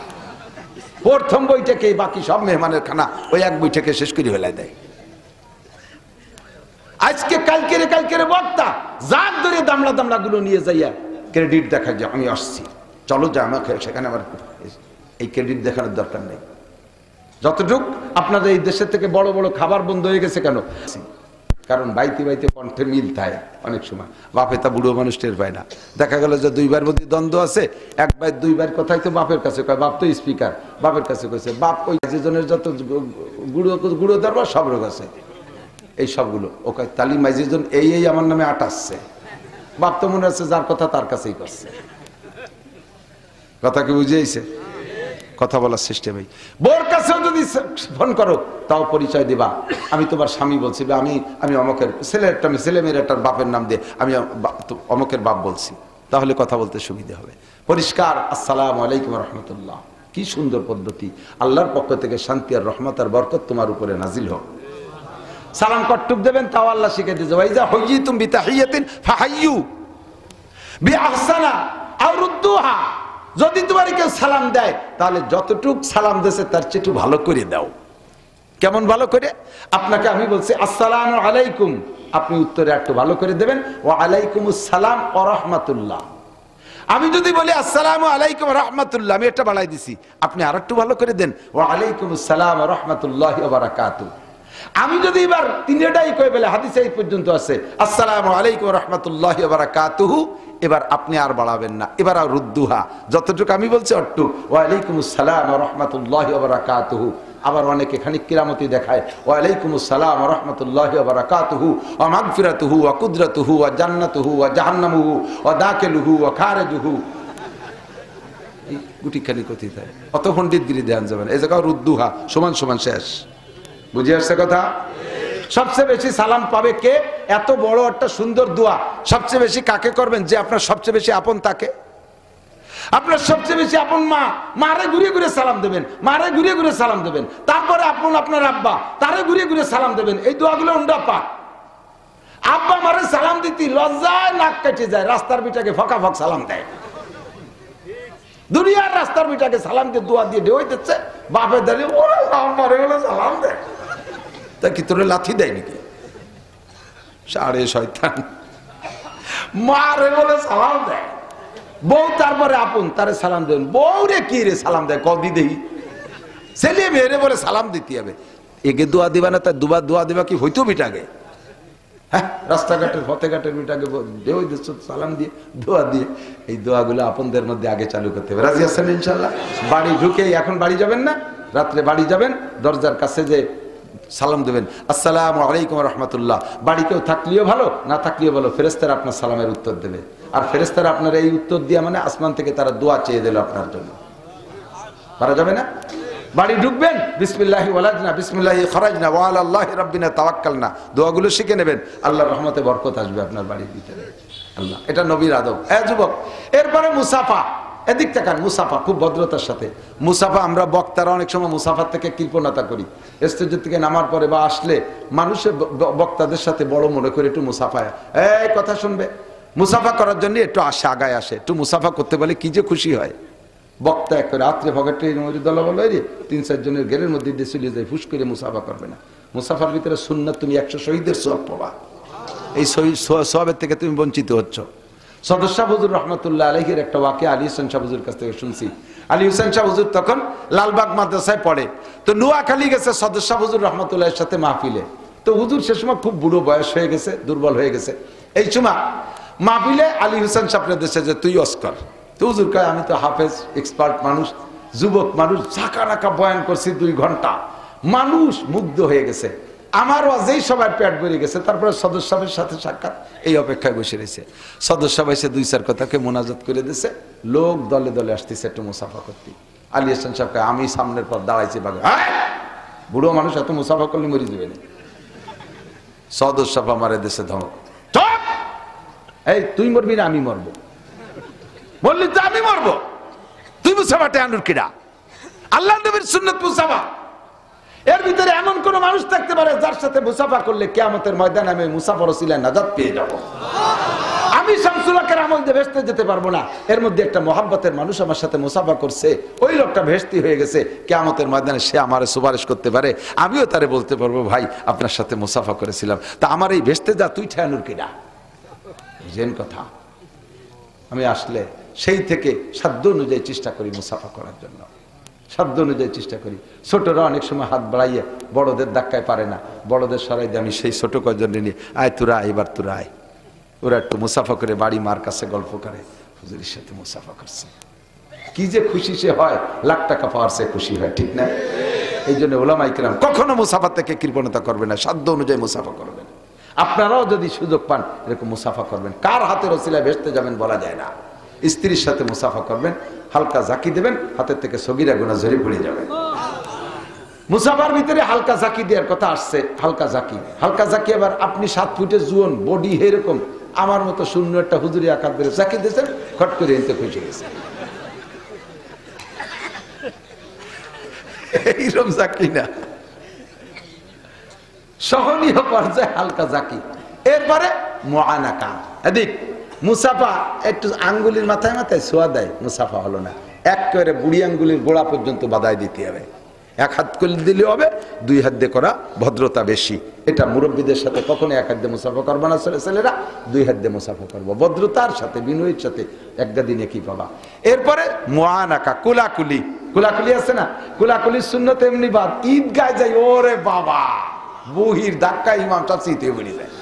প্রথম বইটাকে, বাকি সব মেহমানের খানা ওই এক বইটাকে শেষ করে ফেলাই দেয়। আজকে কালকের বক্তা যার ধরে দামলা দামলা গুলো নিয়ে যাইয়া ক্রেডিট দেখা যায়, আমি আসছি, চলো যা আমাকে সেখানে আমার এই ক্রেডিট দেখানোর দরকার নেই। যতটুক আপনাদের এই দেশের থেকে বড় বড় খাবার বন্ধ হয়ে গেছে কেন? কারণ বাইতে বাইতে কণ্ঠে মিল থাকে। অনেক সময় বাপে তা বুড়ো মানুষ টের পায় না। দেখা গেল যে 2 বার মধ্যে দ্বন্দ্ব আছে, 1 বার 2 বার কথাই তো বাপের কাছে কয়, বাপ তো স্পিকার, বাপের কাছে কইছে, বাপ ওই যেজনের যত গুঁড়ো দরবার সব রোগ আছে, এই সবগুলো ও কয় তালি মাইজিজন এই আমার নামে আটাচ্ছে। বাপ তো মনে আছে যার কথা তার কাছেই করছে। কথা কি বুঝিয়েছে? কথা বলার সিস্টেম। বোর কাছেও যদি ফোন করো তাও পরিচয় দিবা, আমি তোমার স্বামী বলছি, আমি অমকের ছেলে মেয়ের একটা বাপের নাম দিয়ে আমি অমকের বাপ বলছি, তাহলে কথা বলতে সুবিধা হবে। পরিষ্কার আসসালামু আলাইকুম রহমতুল্লাহ। কি সুন্দর পদ্ধতি! আল্লাহর পক্ষ থেকে শান্তি আর রহমত আর বরকত তোমার উপরে নাজিল হোক। সালাম কটুক দেবেন, তাও আল্লাহ শিখে দিয়েছে, ওয়াইজা হুইয়িতুম বিতাহিয়াতিন ফাহাইয়ু বিআহসানা আও রুদ্দুহা। যদি তোমার কেউ সালাম দেয় তাহলে যতটুক সালাম দিয়েছে তার চেয়ে একটু ভালো করে দাও। কেমন ভালো করে? আপনাকে আমি বলছি আসসালামু আলাইকুম, আপনি উত্তরে একটু ভালো করে দেবেন ওয়া আলাইকুমুস সালাম ওয়া রাহমাতুল্লাহ। আমি যদি বলি আসসালামু আলাইকুম ওয়া রাহমাতুল্লাহ, আমি এটা বাড়াই দিছি, আপনি আরেকটু ভালো করে দেন ওয়া আলাইকুমুস সালাম ওয়া রাহমাতুল্লাহি ওয়া বারাকাতুহু। আমি যদি এবার তিনটাই কই বলে, হাদিসে এই পর্যন্ত আছে আসসালামু আলাইকুম ওয়া রাহমাতুল্লাহি ওয়া বারাকাতুহু, এবার আপনি আর বাড়াবেন না, এবার আর রুদ্দুহা, যতটুকু আমি বলছি অতটুকু ওয়া আলাইকুমুস সালাম ওয়া রাহমাতুল্লাহি ওয়া বারাকাতুহু। আবার অনেকে খানিক কিরামতি দেখায় ওয়া আলাইকুমুস সালাম ওয়া রাহমাতুল্লাহি ওয়া বারাকাতুহু ওয়া মাগফিরাতুহু ওয়া কুদরাতুহু ওয়া জান্নাতুহু ওয়া জাহান্নামুহু ওয়া দাখিলুহু ওয়া খারিজুহু। এই গুটিখানি কথিত হয়, অত পণ্ডিতগিরি ধ্যান যাবে না। এই জায়গায় রুদ্দুহা সমান সমান শেষ। বুঝে আসছে কথা? সবচেয়ে বেশি সালাম পাবে কে? এত বড় একটা সুন্দর দোয়া সবচেয়ে বেশি কাকে করবেন? যে আপনার সবচেয়ে বেশি আপন তাকে। আপনার সবচেয়ে বেশি আপন মা, মারে ঘুরিয়ে ঘুরে সালাম দেবেন, মারে ঘুরিয়ে ঘুরে সালাম দেবেন। তারপরে আপন আপনার আব্বা, তারে ঘুরিয়ে ঘুরে সালাম দেবেন। এই দোয়াগুলো উন্ডা পা। আব্বা মারে সালাম দিতে লজ্জায় নাক কেটে যায়, রাস্তার বিটাকে ফকা ফক সালাম দেয়। দুনিয়ার রাস্তার বিটাকে সালাম দিয়ে দোয়া দিয়ে ঢেউ দিচ্ছে, বাপের দাঁড়িয়ে ওরে মারে বলে সালাম দেয়। তা কি তোরে লাথি দেয় নাকি? সাড়ে শয়তান, মারে বলে সালাম দেয়। বউ তারপরে আপন, তারে সালাম দেবেন। বউ রে কি রে সালাম দেয় কদি দেই? ছেলে মেয়েরে বলে সালাম দিতে হবে। এগে দোয়া দিবা না, তাই দুবার দোয়া দিবা কি হইতো বিটাকে? হ্যাঁ, রাস্তাঘাটের ফতেঘাটের বিটাকে ঢেউ দিচ্ছ সালাম দিয়ে দোয়া দিয়ে। এই দোয়াগুলো আপনদের মধ্যে আগে চালু করতে হবে। রাজি আছেন ইনশাল্লাহ? বাড়ি ঢুকে, এখন বাড়ি যাবেন না, রাত্রে বাড়ি যাবেন, দরজার কাছে যে সালাম দেবেন, আসসালামু আলাইকুম রহমতুল্লাহ। বাড়ি কেউ থাকলেও ভালো, না থাকলেও ভালো, ফেরেশতারা আপনার সালামের উত্তর দেবে। আর ফেরেশতারা আপনার এই উত্তর দিয়ে মানে আসমান থেকে তারা দোয়া চেয়ে দিল আপনার জন্য। পারা যাবে না? বাড়ি ঢুকবেন, বিসমিল্লাহি ওয়ালাজনা বিসমিল্লাহি খরাজনা ওয়া আলাল্লাহি রাব্বিনা তাওয়াক্কালনা, দোয়াগুলো শিখে নেবেন। আল্লাহর রহমতে বরকত আসবে আপনার বাড়ির ভিতরে। আল্লাহ, এটা নবীর আদব। যুবক, এরপরে মুসাফা। এদিক তাকান, মুসাফা খুব ভদ্রতার সাথে। মুসাফা আমরা বক্তারা অনেক সময় মুসাফার থেকে কৃপণতা করি। স্টেজ থেকে নামার পরে বা আসলে মানুষের বক্তাদের সাথে বড় মনে করে একটু মুসাফায় এই কথা শুনবে, মুসাফা করার জন্য একটু আসে, আগায় আসে, একটু মুসাফা করতে বলে কি যে খুশি হয়। বক্তা এক রাত্রে ভগটে দল বল রে ৩-৪ জনের ঘেরের মধ্যে দিয়ে চলে যায়, ফুস করে মুসাফা করবে না। মুসাফার ভিতরে সুন্নাত, তুমি 100 শহীদের সওয়াব পাবা। এই সওয়াবের থেকে তুমি বঞ্চিত হচ্ছ। সদর শাহ হুজুর রহমতুল্লাহ আলাইহির একটা ওয়াকিয়া আলী হোসেন শাহ হুজুর কাছ থেকে শুনছি। আলী হোসেন শাহ হুজুর তখন লালবাগ মাদ্রাসায় পড়ে, তো নোয়াখালী গেছে সদর শাহ হুজুর রহমতুল্লাহের সাথে মাহফিলে। তো হুজুর সে সময় খুব বুড়ো বয়স হয়ে গেছে, দুর্বল হয়ে গেছে। এই সময় মাহফিলে আলী হোসেন সাহেবের দেশে যে তুই অস্কর, তো হুজুর কয় আমি তো হাফেজ, এক্সপার্ট মানুষ, যুবক মানুষ, ঝাঁকা নাকা বয়ান করছি 2 ঘন্টা, মানুষ মুগ্ধ হয়ে গেছে। আমারও যেই সবার পেট ভরে গেছে। তারপরে সদর সাহেবের সাথে সাক্ষাৎ, এই অপেক্ষায় বসে রয়েছে। সদর সাহেব এসে 2-4 কথাকে মোনাজাত করে দিয়েছে। লোক দলে দলে আসতেছে একটু মুসাফা করতে। আলী হাসান সাহেবকে আমি সামনের পর দাঁড়াইছি, বাগে বুড়ো মানুষ এত মুসাফা করলে মরি যাবে না। সদর সাহেব আমার দেশে ধমক, এই তুই মরবি না আমি মরবো? বললি তো আমি মরবো, তুই মুসাফাটা আনুর কিরা? আল্লাহ নবীর সুন্নাত মুসাফা। এর ভিতরে এমন কোন মানুষ থাকতে পারে যার সাথে মুসাফা করলে কিয়ামতের ময়দানে আমি মুসাফার ওসিলায় নাজাত পেয়ে যাব। আমি শামসুল হকের আমল দিয়ে ভেস্তে যেতে পারবো না। এর মধ্যে একটা মহাব্বতের মানুষ আমার সাথে মুসাফা করছে, ওই লোকটা ভেস্তি হয়ে গেছে, কিয়ামতের ময়দানে সে আমারে সুপারিশ করতে পারে। আমিও তারে বলতে পারবো, ভাই আপনার সাথে মুসাফা করেছিলাম, তা আমার এই ভেস্তে যা তুই ঠেয়ানুর কিনা। বুঝেন কথা? আমি আসলে সেই থেকে সাধ্য অনুযায়ী চেষ্টা করি মুসাফা করার জন্য, সাধ্য অনুযায়ী চেষ্টা করি। ছোটরা অনেক সময় হাত বাড়াইয়ে বড়দের ধাক্কায় পারে না, বড়দের সরাই দিয়ে আমি সেই ছোট কয়েকজন নিয়ে আয় তোরা এবার তোরা আয়। ওরা একটু মুসাফা করে বাড়ি মার কাছে গল্প করে, হুজুরের সাথে মুসাফা করছে, কি যে খুশি সে হয়, লাখ টাকা পাওয়ার সে খুশি হয়, ঠিক না? এই জন্য ওলামায়ে কেরাম কখনো মুসাফা থেকে কৃপণতা করবে না, সাধ্য অনুযায়ী মুসাফা করবেন। আপনারাও যদি সুযোগ পান এরকম মুসাফা করবেন। কার হাতের ওসিলায় ভেস্তে যাবেন বলা যায় না। স্ত্রীর সাথে মুসাফা করবেন, হালকা জাকি দেবেন, হাতের থেকে সগীরা গুনাহ ঝরে পড়ে যাবে। মুসাফার ভিতরে হালকা জাকি দেওয়ার কথা আসছে। হালকা জাকি, হালকা জাকি আবার আপনি 7 ফুটের জুয়ন বডি, এরকম আমার মতো শূন্য একটা হুজুরি আকার ধরে জাকি দিয়েছেন, খট করে এনতে খুঁজে গেছে, এইরকম জাকি না, সহনীয় পর্যায়ে হালকা জাকি। এরপরে মুআনাকা, এদিক মুসাফা একটু আঙ্গুলির মাথায় মাথায় ছোঁয়া দেয়, মুসাফা হলো না। একেবারে বুড়ি আঙ্গুলির গোড়া পর্যন্ত বাধায় দিতে হবে। 1 হাত করে দিলে হবে, 2 হাত দিয়ে করা ভদ্রতা বেশি। এটা মুরব্বীদের সাথে কখনো 1 হাত দিয়ে মুসাফা করবে না ছেলেরা, 2 হাত দিয়ে মুসাফা করবো, ভদ্রতার সাথে বিনয়ের সাথে। একটা দিনে কি পাবা। এরপরে মুআনাকা, কুলাকুলি। কুলাকুলি আছে না, কুলাকুলির সুন্নত এমনি বাদ। ঈদগায় যাই, ওরে বাবা, বহির ধাক্কা ইমাম চাচিতে বেড়ে যায়,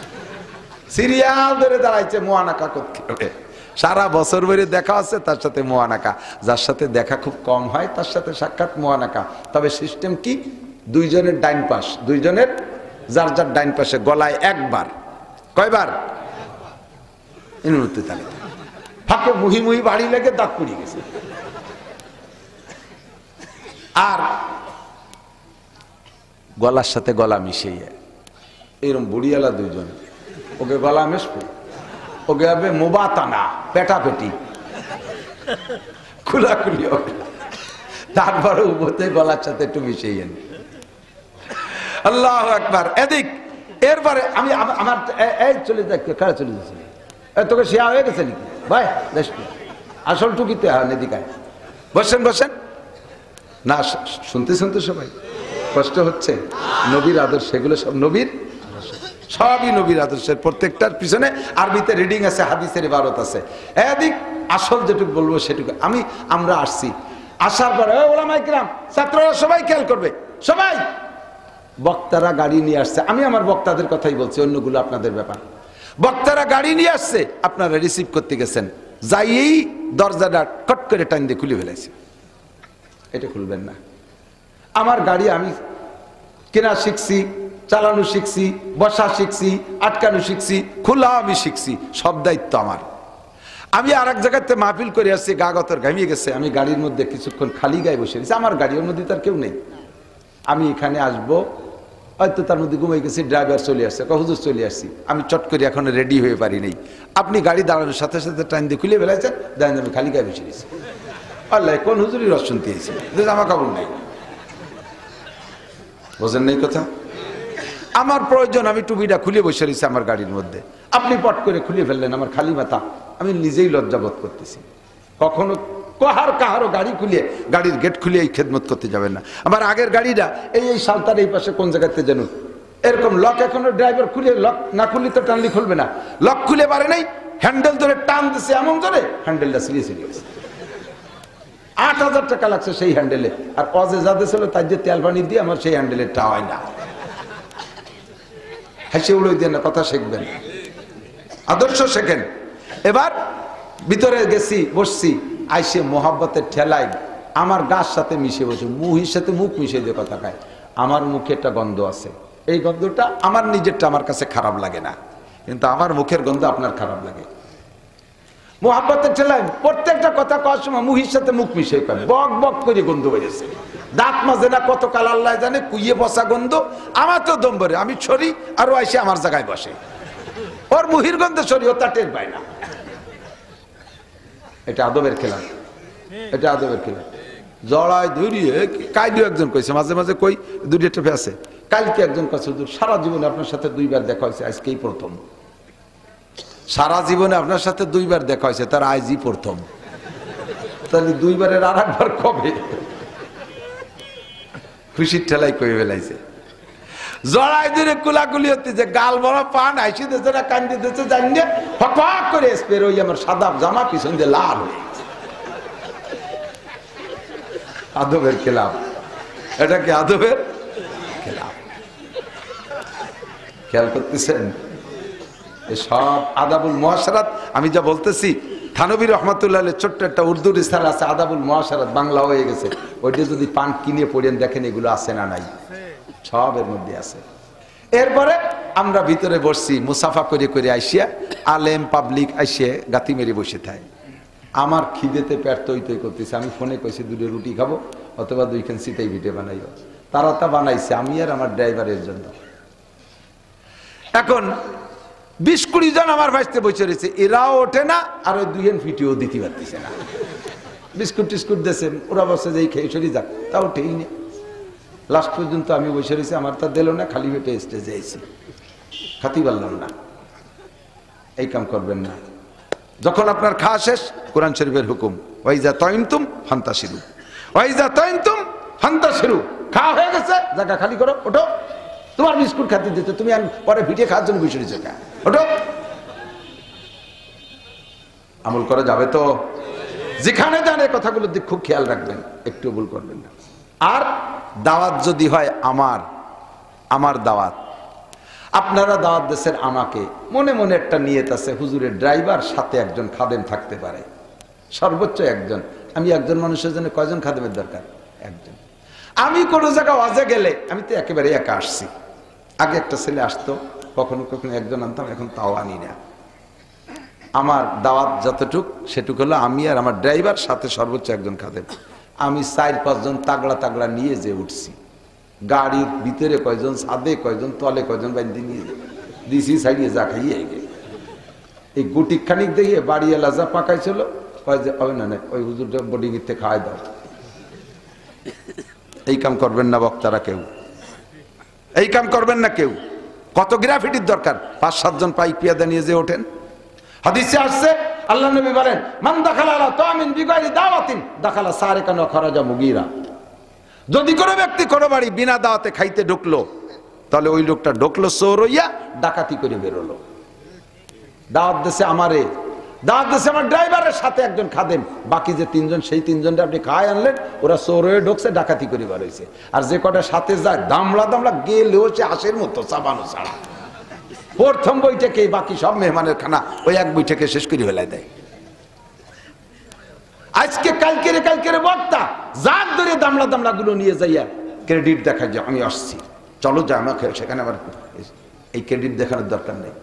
সিরিয়াল ধরে দাঁড়াইছে মুআনাকা করতে হবে। সারা বছর ধরে দেখা আছে তার সাথে মুআনাকা, যার সাথে দেখা খুব কম হয় তার সাথে সাক্ষাৎ মুআনাকা। তবে সিস্টেম কি, 2 জনের ডাইন পাশ, 2 জনের যার যার ডাইন পাশে গলায় একবার, কয়বার? ইনুতে তালে ফাঁকে মুহি মুহি বাড়ি লেগে দাঁত পুড়ে গেছে, আর গলার সাথে গলা মিশিয়ে এরকম বুড়িয়ালা দুইজন, ওকে গলা মেশবো, ওকে হবে মোবাতানা, পেটাপেটি, খুলাখুলি হবে, তারপরে উভতে গলার সাথে একটু মিশিয়ে নি। আল্লাহু আকবার। এদিক এরপরে আমি আমার এই চলে যাক, কারা চলে যাচ্ছে, তোকে শেয়া হয়ে গেছে নাকি ভাই? আসল টুকিতে হয় এদিকে, বসেন বসেন না, শুনতে শুনতে সবাই কষ্ট হচ্ছে। নবীর আদর্শ, এগুলো সব নবীর, সবই নবীর আদর্শের, প্রত্যেকটার পিছনে আরবিতে রিডিং আছে, হাদিসের ইবারত আছে। এদিক আসল যেটুকু বলবো সেটুকু। আমরা আসছি, আসার পরে ওলামায়ে কিরাম, ছাত্ররা সবাই খেয়াল করবে, সবাই বক্তারা গাড়ি নিয়ে আসছে, আমি আমার বক্তাদের কথাই বলছি, অন্যগুলো আপনাদের ব্যাপার। বক্তারা গাড়ি নিয়ে আসছে, আপনারা রিসিভ করতে গেছেন, যাইয়েই দরজাটা কট করে টাইম দিয়ে খুলে ফেলেছে। এটা খুলবেন না। আমার গাড়ি আমি কেনা শিখছি, চালানো শিখছি, বসা শিখছি, আটকানো শিখছি, খোলা আমি শিখছি, সব দায়িত্ব আমার। আমি আর এক জায়গাতে মাহফিল করে আসছি, গা গতর ঘামিয়ে গেছে, আমি গাড়ির মধ্যে কিছুক্ষণ খালি গায়ে বসে গেছি, আমার গাড়ির মধ্যে তার কেউ নেই। আমি এখানে আসবো, হয়তো তার মধ্যে ঘুমিয়ে গেছি, ড্রাইভার চলে আসছে, হুজুর চলে আসছি, আমি চট করে এখন রেডি হয়ে পারি নাই। আপনি গাড়ি দাঁড়ানোর সাথে সাথে টাইম দিয়ে খুলে ফেলাইছেন, দেখেন আমি খালি গায়ে বসে গেছি। আল্লাহ কোন হুজুরই রস শুনতে এসেছি, জামা কাপড় নেই, বোঝেন নেই কথা। আমার প্রয়োজন, আমি টুপিটা খুলে বসে রয়েছি আমার গাড়ির মধ্যে, আপনি পট করে খুলে ফেললেন, আমার খালি মাথা, আমি নিজেই লজ্জাবোধ করতেছি। কখনো কাহারও গাড়ি খুলে, গাড়ির গেট খুলে এই খেদমত করতে যাবেন না। আমার আগের গাড়িটা এই সালতার এই পাশে কোন জায়গাতে যেন এরকম লক, এখনো ড্রাইভার খুলে, লক না খুললে তো টানলি খুলবে না, লক খুলে পারে নাই, হ্যান্ডেল ধরে টান দিছে এমন ধরে হ্যান্ডেলটা সিরিয়ে গেছে। ৮,০০০ টাকা লাগছে সেই হ্যান্ডেলে, আর অজে যাদের ছিল তার যে তেল পানি দিয়ে আমার সেই হ্যান্ডেলের টা হয় না। হেসে উড়ে দিয়ে না, কথা শিখবেন, আদর্শ শেখেন। এবার ভিতরে গেছি, বসছি, আইসে মোহাব্বতের ঠেলায় আমার গাছ সাথে মিশে বসে, মুহির সাথে মুখ মিশে দিয়ে কথা খায়। আমার মুখে একটা গন্ধ আছে, এই গন্ধটা আমার নিজেরটা আমার কাছে খারাপ লাগে না, কিন্তু আমার মুখের গন্ধ আপনার খারাপ লাগে। মোহাব্বতের ঠেলায় প্রত্যেকটা কথা কওয়ার সময় মুহির সাথে মুখ মিশে পায়, বক বক করে গন্ধ হয়েছে, দাঁত মাজে না, কত কাল আল্লাহ জানে, কুইয়ে বসা গন্ধ। আমার তো দম ভরে, আমি ছড়ি আর ও এসে আমার জায়গায় বসে, ওর মুহির গন্ধে ছড়ি, ও তা টের পায় না। এটা আদবের খেলা, এটা আদবের খেলা। জড়ায় ধরিয়ে কাইদু একজন কইছে, মাঝে মাঝে কই দুটি টেপে আছে। কালকে একজন কাছে, সারা জীবনে আপনার সাথে 2বার দেখা হয়েছে, আজকেই প্রথম। সারা জীবনে আপনার সাথে 2বার দেখা হয়েছে, তার আজই প্রথম, তাহলে 2বারের আর একবার কবে? খুশির ঠেলাই কয়ে ফেলাইছে। জড়াই ধরে কুলাকুলি হচ্ছে, যে গাল বড় পান আইসি দিচ্ছে না, কান্দি দিচ্ছে, জানি ফক করে স্পের ওই আমার সাদা জামা পিছন দিয়ে লাল হয়ে গেছে। আদবের খেলাফ, এটা কি আদবের খেলাফ? খেয়াল করতেছেন? সব আদাবুল মুআশারাত। আমি যা বলতেছি, থানবী রহমাতুল্লাহ ছোট্ট একটা উর্দু রিসালা আছে, আদাবুল মুআশারাত, বাংলা হয়ে গেছে, ওইটা যদি পান কিনে পড়েন দেখেন এগুলো আছে না নাই, সব এর মধ্যে আছে। এরপরে আমরা ভিতরে বসছি, মুসাফা করে করে আইসিয়া, আলেম পাবলিক আইসিয়া গাতি মেরে বসে থাকে। আমার খিদেতে পেট তৈ তৈ করতেছে, আমি ফোনে কইছি 2 রুটি খাবো অথবা 2খান সিটাই ভিটে বানাইব। তারা তা বানাইছে আমি আর আমার ড্রাইভারের জন্য। এখন 20-20 জন আমার ভাইতে বসে রয়েছে, এরাও ওঠে না, আর ওই 2 ফিটিও দিতে পারতেছে না। বিস্কুট টিস্কুট দিয়েছে, ওরা বসে যে খেয়ে সরি যাক, তা ওঠেই নি। লাস্ট পর্যন্ত আমি বসে রয়েছি, আমার তা দিল না, খালি পেটে স্টেজে আইছি, খাতি পারলাম না। এই কাম করবেন না। যখন আপনার খাওয়া শেষ, কোরআন শরীফের হুকুম, ওয়াইজা তাইমতুম ফান্তাশিরু, ওয়াইজা তাইমতুম ফান্তাশিরু। খাওয়া হয়ে গেছে, জায়গা খালি করো, ওঠো। তোমার বিস্কুট খাতে দিতে, তুমি পরে ভিটে খাওয়ার জন্য বসে রয়েছে, ওঠো। আমল করা যাবে তো? যেখানে যান এই কথাগুলোর দিক খুব খেয়াল রাখবেন, একটু ভুল করবেন না। আর দাওয়াত যদি হয় আমার দাওয়াত, আপনারা দাওয়াত দেশের, আমাকে মনে মনে একটা নিয়ত আছে, হুজুরের ড্রাইভার সাথে একজন খাদেম থাকতে পারে, সর্বোচ্চ একজন। আমি একজন মানুষের জন্য কয়জন খাদেমের দরকার? একজন। আমি কোনো জায়গায় ওয়াজে গেলে আমি তো একেবারে একা আসছি, আগে একটা ছেলে আসতো, কখনো কখনো একজন আনতাম, এখন তাও আনি না। আমার দাওয়াত যতটুক সেটুক হলো আমি আর আমার ড্রাইভার সাথে সর্বোচ্চ একজন খাদেম। আমি 4-5 জন তাগড়া তাগড়া নিয়ে যে উঠছি, গাড়ির ভিতরে কয়জন, ছাদে কয়জন, তলে কয়জন বাইন্ধে নিয়ে দিছি, ছাড়িয়ে যা খাইয়ে গে। এই গুটি খানিক দিয়ে বাড়ি এলা যা পাকাইছিল, কয় যে না না ওই হুজুরটা বডি গিতে খাওয়াই দাও। এই কাম করবেন না বক্তারা, কেউ এই কাম করবেন না কেউ। কত গ্রাফিটির দরকার, 5-7 জন পাইক পিয়াদা নিয়ে যে ওঠেন। হাদিসে আসছে আল্লাহ নবী বলেন, মান দাখালা আলা তামিন বিগাইরি দাওয়াতিন দাখালা সারিকান ওয়া খারাজা মুগীরা। যদি কোনো ব্যক্তি কোনো বাড়ি বিনা দাওয়াতে খাইতে ঢুকলো, তাহলে ওই লোকটা ঢুকলো চোর হইয়া, ডাকাতি করে বেরোলো। দাওয়াত দেশে আমারে, দাওয়াত দেশে আমার ড্রাইভারের সাথে একজন খাদেম, বাকি যে 3 জন, সেই 3 জনটা আপনি খায় আনলেন, ওরা চোর হয়ে ঢুকছে, ডাকাতি করে বার হয়েছে। আর যে কটা সাথে যায় দামলা দামলা গেলেও সে হাঁসের মতো চাবানো ছাড়া। প্রথম বইটাকে বাকি সব মেহমানের খানা ওই এক বইটাকে শেষ করে ফেলাই দেয়। আজকে কালকেরে বক্তা যার ধরে দামলা দামলা গুলো নিয়ে যাইয়া ক্রেডিট দেখা যায়, আমি আসছি, চলো যা আমাকে সেখানে। আমার এই ক্রেডিট দেখানোর দরকার নেই।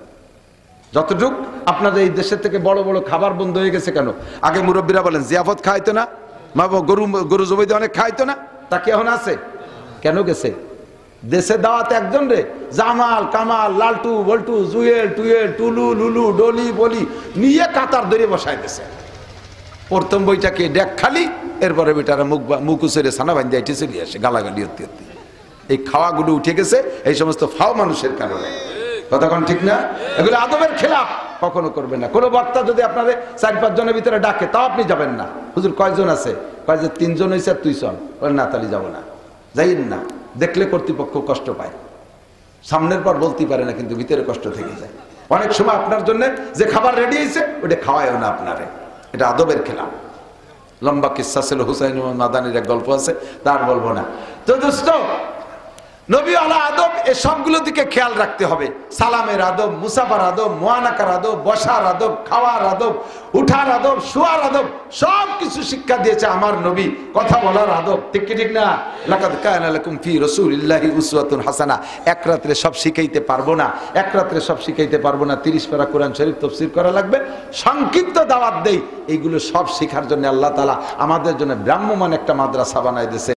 যতটুক আপনাদের এই দেশের থেকে বড় বড় খাবার বন্ধ হয়ে গেছে কেন? আগে মুরব্বীরা বলেন জিয়াফত খাইতো না, মা গরু জবাইতে অনেক খাইতো না, তা কি এখন আছে? কেন গেছে? দেশে দাওয়াতে একজন রে জামাল কামাল লালটু বল্টু জুয়েল টুয়েল টুলু লুলু ডলি বলি নিয়ে কাতার ধরে বসাই দিয়েছে। প্রথম বইটাকে ডেক খালি, এরপরে বেটারা মুখ উচেরে ছানা বান্ধে এটি চলে আসে গালাগালি হতে হতে। এই খাওয়াগুলো উঠে গেছে এই সমস্ত ফাও মানুষের কারণে। কথা কোন ঠিক না? এগুলো আদবের খেলাফ, কখনো করবেন না। কোনো বক্তা যদি আপনাদের 4-5 জনের ভিতরে ডাকে, তাও আপনি যাবেন না। হুজুর কয়জন আছে? কয় যে 3 জন হয়েছে, তুই চল। না তাহলে যাবো না, যাইন না। দেখলে কর্তৃপক্ষ কষ্ট পায়, সামনের পর বলতে পারে না, কিন্তু ভিতরে কষ্ট থেকে যায়। অনেক সময় আপনার জন্য যে খাবার রেডি হয়েছে ওটা খাওয়ায়ও না আপনারে, এটা আদবের খেলাফ। লম্বা কিস্সা ছিল, হুসাইন মাদানির এক গল্প আছে, তার বলবো না। তো দোস্ত, নবী আলা আদব এ সবগুলো দিকে খেয়াল রাখতে হবে। সালামের আদব, মুসাফার আদব, মুআনাকার আদব, বসার আদব, খাওয়ার আদব, উঠার আদব, শোয়ার আদব, সব কিছু শিক্ষা দিয়েছে আমার নবী। কথা বলার আদব, ঠিক কি ঠিক না? লাকাদ কানা লাকুম ফি রাসূলিল্লাহি উসওয়াতুন হাসানা। এক রাত্রে সব শিখাইতে পারবো না, 30 পারা কোরআন শরীফ তাফসীর করা লাগবে। সংক্ষিপ্ত দাওয়াত দেই, এইগুলো সব শেখার জন্য আল্লাহ তাআলা আমাদের জন্য ব্রাহ্মমান একটা মাদ্রাসা বানাই দিয়েছে।